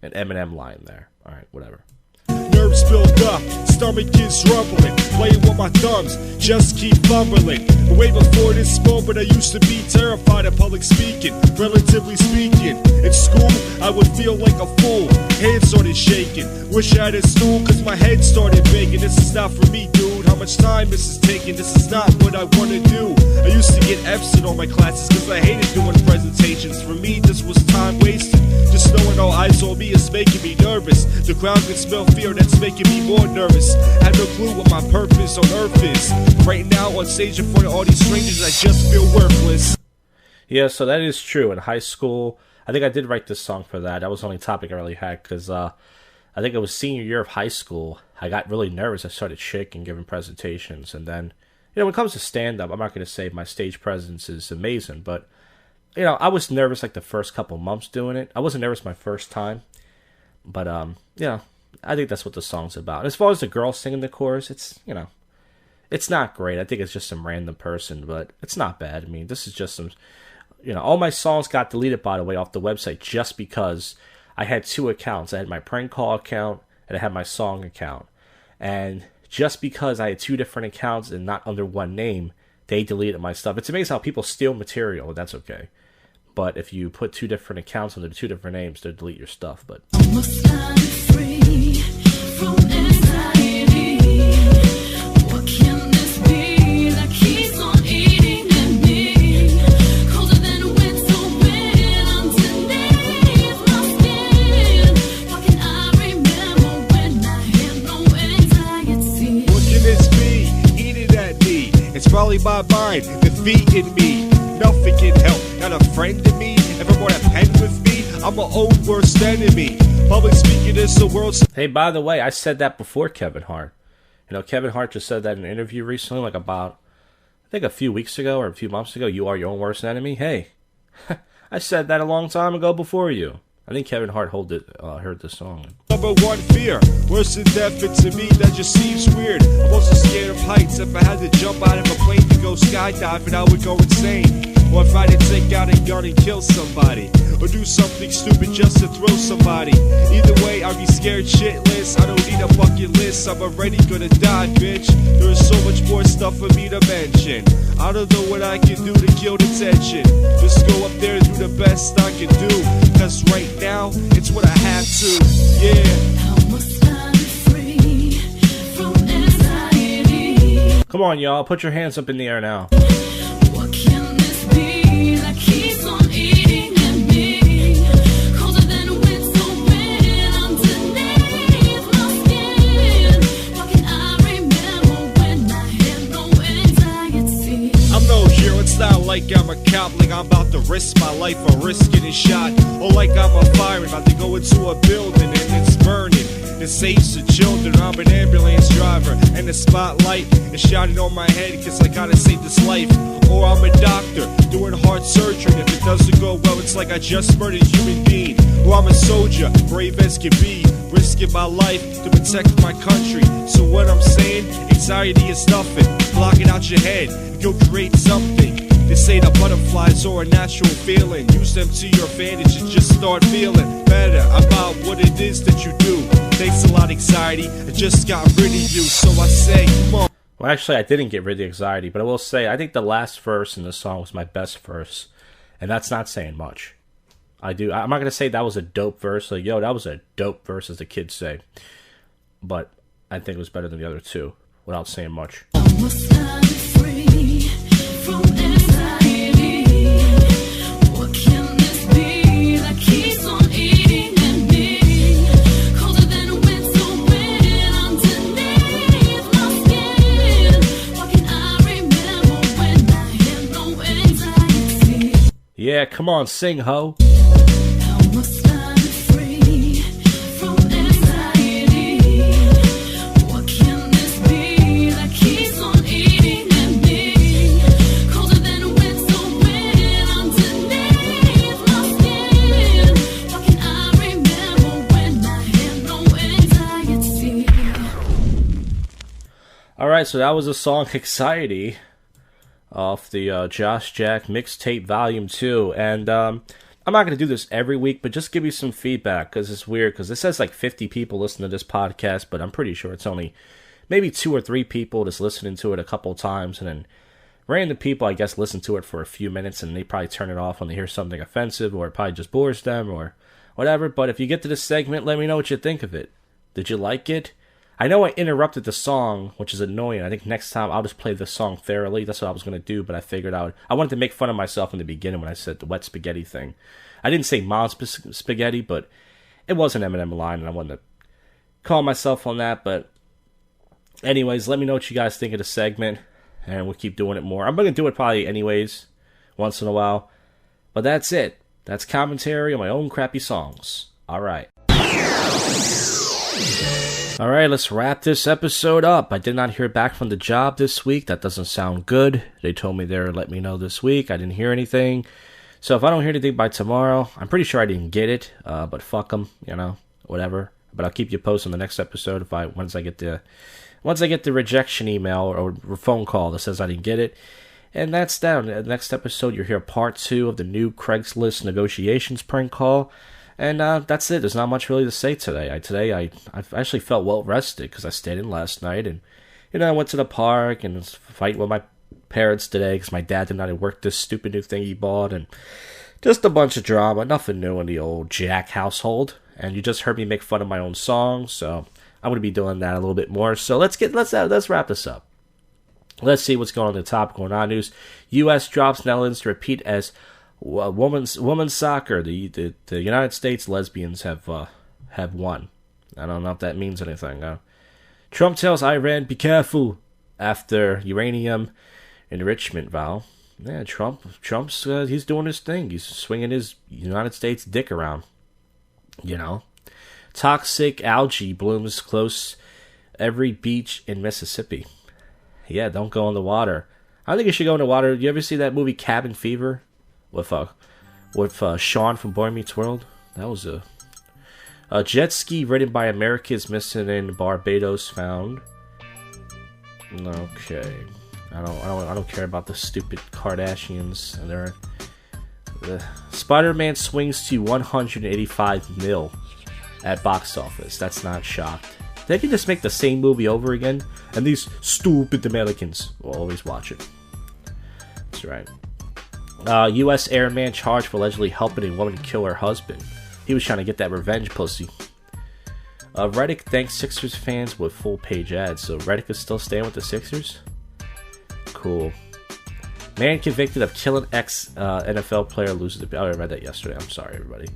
A: an Eminem line there. All right, whatever.
H: Nerves build up, stomach is rumbling. Playing with my thumbs, just keep fumbling. Way before this moment, I used to be terrified of public speaking. Relatively speaking, at school, I would feel like a fool. Hands started shaking. Wish I had a stool, cause my head started banging. This is not for me, dude. how much time this is taking. This is not what I want to do. I used to get F's in all my classes because I hated doing presentations. For me, this was time wasted. Just knowing all eyes on me is making me nervous. The crowd can smell fear, that's making me more nervous. I have no clue what my purpose on earth is. Right now, on stage in front of all these strangers, I just feel worthless.
A: Yeah, so that is true. In high school, I think I did write this song for that. That was the only topic I really had, because I think it was senior year of high school. I got really nervous. I started shaking, giving presentations. And then, when it comes to stand-up, I'm not going to say my stage presence is amazing, but, I was nervous like the first couple months doing it. I wasn't nervous my first time. But, I think that's what the song's about. As far as the girl singing the chorus, it's, it's not great. I think it's just some random person, but it's not bad. I mean, this is just some... all my songs got deleted, by the way, off the website just because I had two accounts. I had my prank call account and I had my song account. And just because I had two different accounts and not under one name, they deleted my stuff. It's amazing how people steal material. That's okay. But if you put two different accounts under two different names, they'll delete your stuff. But
H: it's probably my mind defeating me. Nothing can help, not a friend to me. Ever brought a pen with me? I'm my own worst enemy. Public speaking is the world's...
A: Hey, by the way, I said that before Kevin Hart. Kevin Hart just said that in an interview recently, like about, I think a few weeks ago or a few months ago. You are your own worst enemy. Hey, I said that a long time ago before you. I think Kevin Hart heard the song.
H: Number one fear, worse than death, and to me that just seems weird. I'm also scared of heights. If I had to jump out of a plane to go skydiving, I would go insane. Or if I had to take out a gun and kill somebody, or do something stupid just to throw somebody. Either way, I'd be scared shitless. I don't need a bucket list, I'm already gonna die, bitch. There is so much more stuff for me to mention. I don't know what I can do to kill the tension. Just go up there and do the best I can do, cause right now, it's what I have to, yeah.
A: Come on, y'all, put your hands up in the air now.
H: It's not like I'm a cop, like I'm about to risk my life or risk getting shot. Or like I'm a fireman, about to go into a building and it's burning. It saves the children, I'm an ambulance driver, and the spotlight is shining on my head cause I gotta save this life. Or I'm a doctor, doing heart surgery, and if it doesn't go well, it's like I just murdered a human being. Or I'm a soldier, brave as can be, risking my life to protect my country. So what I'm saying, anxiety is nothing. Block it out your head, and go create something. This ain't a butterflies or a natural feeling. Use them to your advantage and just start feeling better about what it is that you do. Thanks a lot, anxiety. I just got rid of you, so I say, come on.
A: Well, actually, I didn't get rid of the anxiety, but I will say, I think the last verse in the song was my best verse. And that's not saying much. I'm not going to say that was a dope verse. Like, yo, that was a dope verse, as the kids say. But I think it was better than the other two, without saying much. Yeah, come on, sing, ho. Alright, so that was the song Anxiety off the Josh Jack Mixtape Volume 2. And I'm not going to do this every week, but just give me some feedback, because it's weird, because it says like 50 people listen to this podcast, but I'm pretty sure it's only maybe 2 or 3 people just listening to it a couple times, and then random people, I guess, listen to it for a few minutes, and they probably turn it off when they hear something offensive, or it probably just bores them, or whatever. But if you get to this segment, let me know what you think of it. Did you like it? I know I interrupted the song, which is annoying. I think next time I'll just play the song thoroughly. That's what I was going to do, but I figured I wanted to make fun of myself in the beginning when I said the wet spaghetti thing. I didn't say mom's spaghetti, but it was an Eminem line, and I wanted to call myself on that. But anyways, let me know what you guys think of the segment, and we'll keep doing it more. I'm going to do it probably anyways, once in a while. But that's it. That's commentary on my own crappy songs. All right. All right, let's wrap this episode up. I did not hear back from the job this week. That doesn't sound good. They told me they'd let me know this week. I didn't hear anything. So if I don't hear anything by tomorrow, I'm pretty sure I didn't get it. But fuck them, whatever. But I'll keep you posted on the next episode once I get the rejection email or phone call that says I didn't get it. And that's that. In the next episode, you'll hear part 2 of the new Craigslist negotiations prank call. And that's it. There's not much really to say today. I actually felt well rested because I stayed in last night. And, I went to the park and was fighting with my parents today because my dad did not work this stupid new thing he bought. And just a bunch of drama. Nothing new in the old Jack household. And you just heard me make fun of my own song. So I'm going to be doing that a little bit more. So let's wrap this up. Let's see what's going on in the topical non-news. U.S. drops Netherlands to repeat as women's soccer. The United States lesbians have won. I don't know if that means anything. Trump tells Iran, be careful, after uranium enrichment vow. Yeah, Trump's he's doing his thing. He's swinging his United States dick around. Toxic algae blooms close every beach in Mississippi. Yeah, don't go in the water. I think you should go in the water. You ever see that movie Cabin Fever with Sean from Boy Meets World? That was a jet ski ridden by Americans missing in Barbados found. Okay, I don't care about the stupid Kardashians. And Spider-Man swings to 185 mil at box office. That's not shocked. They can just make the same movie over again, and these stupid Americans will always watch it. That's right. U.S. airman charged for allegedly helping a woman kill her husband. He was trying to get that revenge pussy. Reddick thanks Sixers fans with full-page ads. So Reddick is still staying with the Sixers? Cool. Man convicted of killing ex-NFL player loses the... I read that yesterday. I'm sorry, everybody.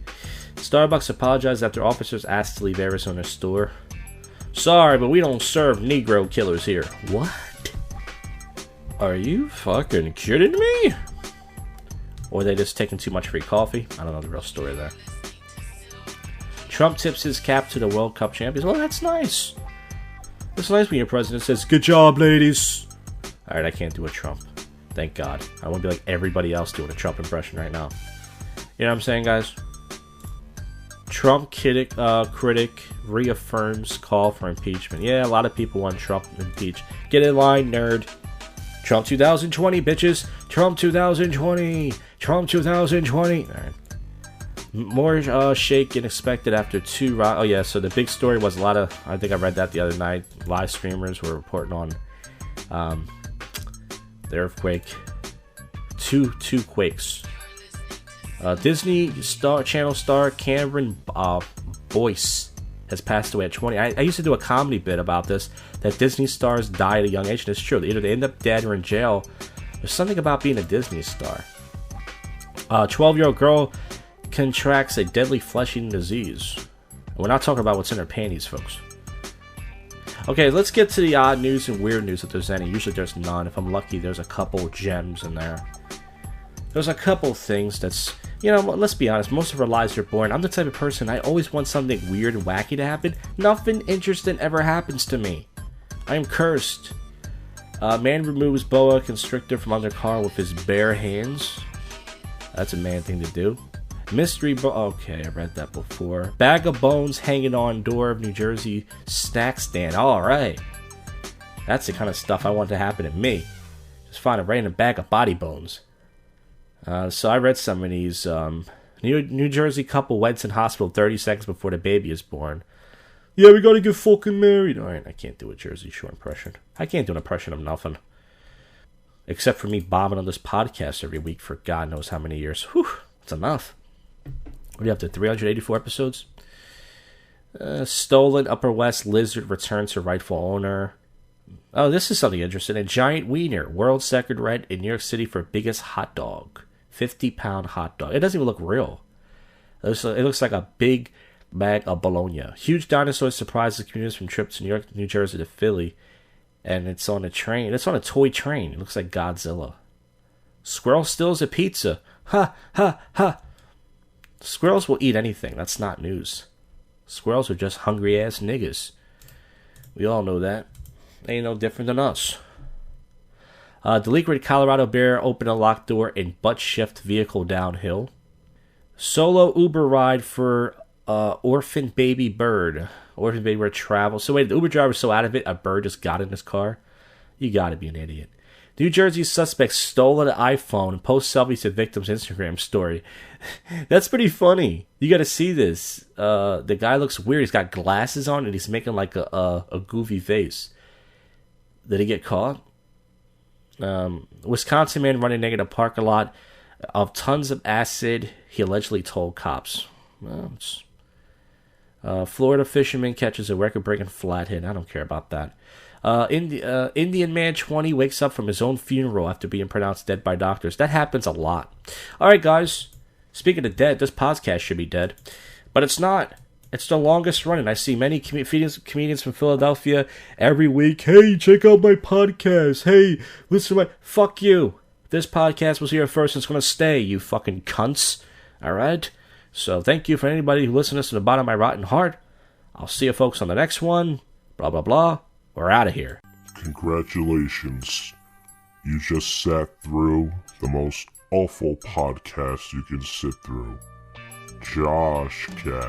A: Starbucks apologized after officers asked to leave Arizona store. Sorry, but we don't serve Negro killers here. What? Are you fucking kidding me? Or are they just taking too much free coffee? I don't know the real story there. Trump tips his cap to the World Cup champions. Well, that's nice. It's nice when your president says, good job, ladies. Alright, I can't do a Trump. Thank God. I want to be like everybody else doing a Trump impression right now. You know what I'm saying, guys? Trump critic reaffirms call for impeachment. Yeah, a lot of people want Trump impeached. Get in line, nerd. Trump 2020, bitches. Trump 2020. Trump 2020. All right. More shaking expected after two... Oh, yeah, so the big story was a lot of... I think I read that the other night. Live streamers were reporting on the earthquake. Two quakes. Disney Channel star Cameron Boyce has passed away at 20. I used to do a comedy bit about this, that Disney stars die at a young age, and it's true. Either they end up dead or in jail. There's something about being a Disney star. 12-year-old girl contracts a deadly flesh-eating disease. And we're not talking about what's in her panties, folks. Okay, let's get to the odd news and weird news if there's any. Usually there's none. If I'm lucky, there's a couple gems in there. There's a couple things that's... You know, let's be honest, most of our lives are boring. I'm the type of person, I always want something weird and wacky to happen. Nothing interesting ever happens to me. I am cursed. Man removes boa constrictor from under car with his bare hands. That's a man thing to do. Mystery okay, I read that before. Bag of bones hanging on door of New Jersey snack stand. Alright. That's the kind of stuff I want to happen to me. Just find a random bag of body bones. So I read some of these. New Jersey couple weds in hospital 30 seconds before the baby is born. Yeah, we gotta get fucking married. Alright, I can't do a Jersey Shore impression. I can't do an impression of nothing. Except for me bombing on this podcast every week for God knows how many years. Whew, that's enough. What are you up to, 384 episodes? Stolen Upper West lizard returned to rightful owner. Oh, this is something interesting. A giant wiener, world second ranked in New York City for biggest hot dog. 50-pound hot dog. It doesn't even look real. It looks like a big bag of bologna. Huge dinosaur surprises commuters from trips to New York, New Jersey to Philly. And it's on a train. It's on a toy train. It looks like Godzilla. Squirrel steals a pizza. Ha, ha, ha. Squirrels will eat anything. That's not news. Squirrels are just hungry-ass niggas. We all know that. They ain't no different than us. Delinquent Colorado bear opened a locked door in butt-shift vehicle downhill. Solo Uber ride for orphan baby bird. Orphan baby bird travel. So wait, the Uber driver was so out of it, a bird just got in his car? You gotta be an idiot. New Jersey suspect stole an iPhone and posts selfies to victim's Instagram story. That's pretty funny. You gotta see this. The guy looks weird. He's got glasses on and he's making like a goofy face. Did he get caught? Wisconsin man running naked in a parking lot of tons of acid, he allegedly told cops. Florida fisherman catches a record-breaking flathead. I don't care about that. Indian man 20 wakes up from his own funeral after being pronounced dead by doctors. That happens a lot. Alright, guys. Speaking of dead, this podcast should be dead. But it's not. It's the longest running. I see many comedians from Philadelphia every week. Hey, check out my podcast. Hey, listen to my... Fuck you. This podcast was here first and it's going to stay, you fucking cunts. Alright? So thank you for anybody who listens to the bottom of my rotten heart. I'll see you folks on the next one. Blah, blah, blah. We're out of here.
R: Congratulations. You just sat through the most awful podcast you can sit through. JoshCast.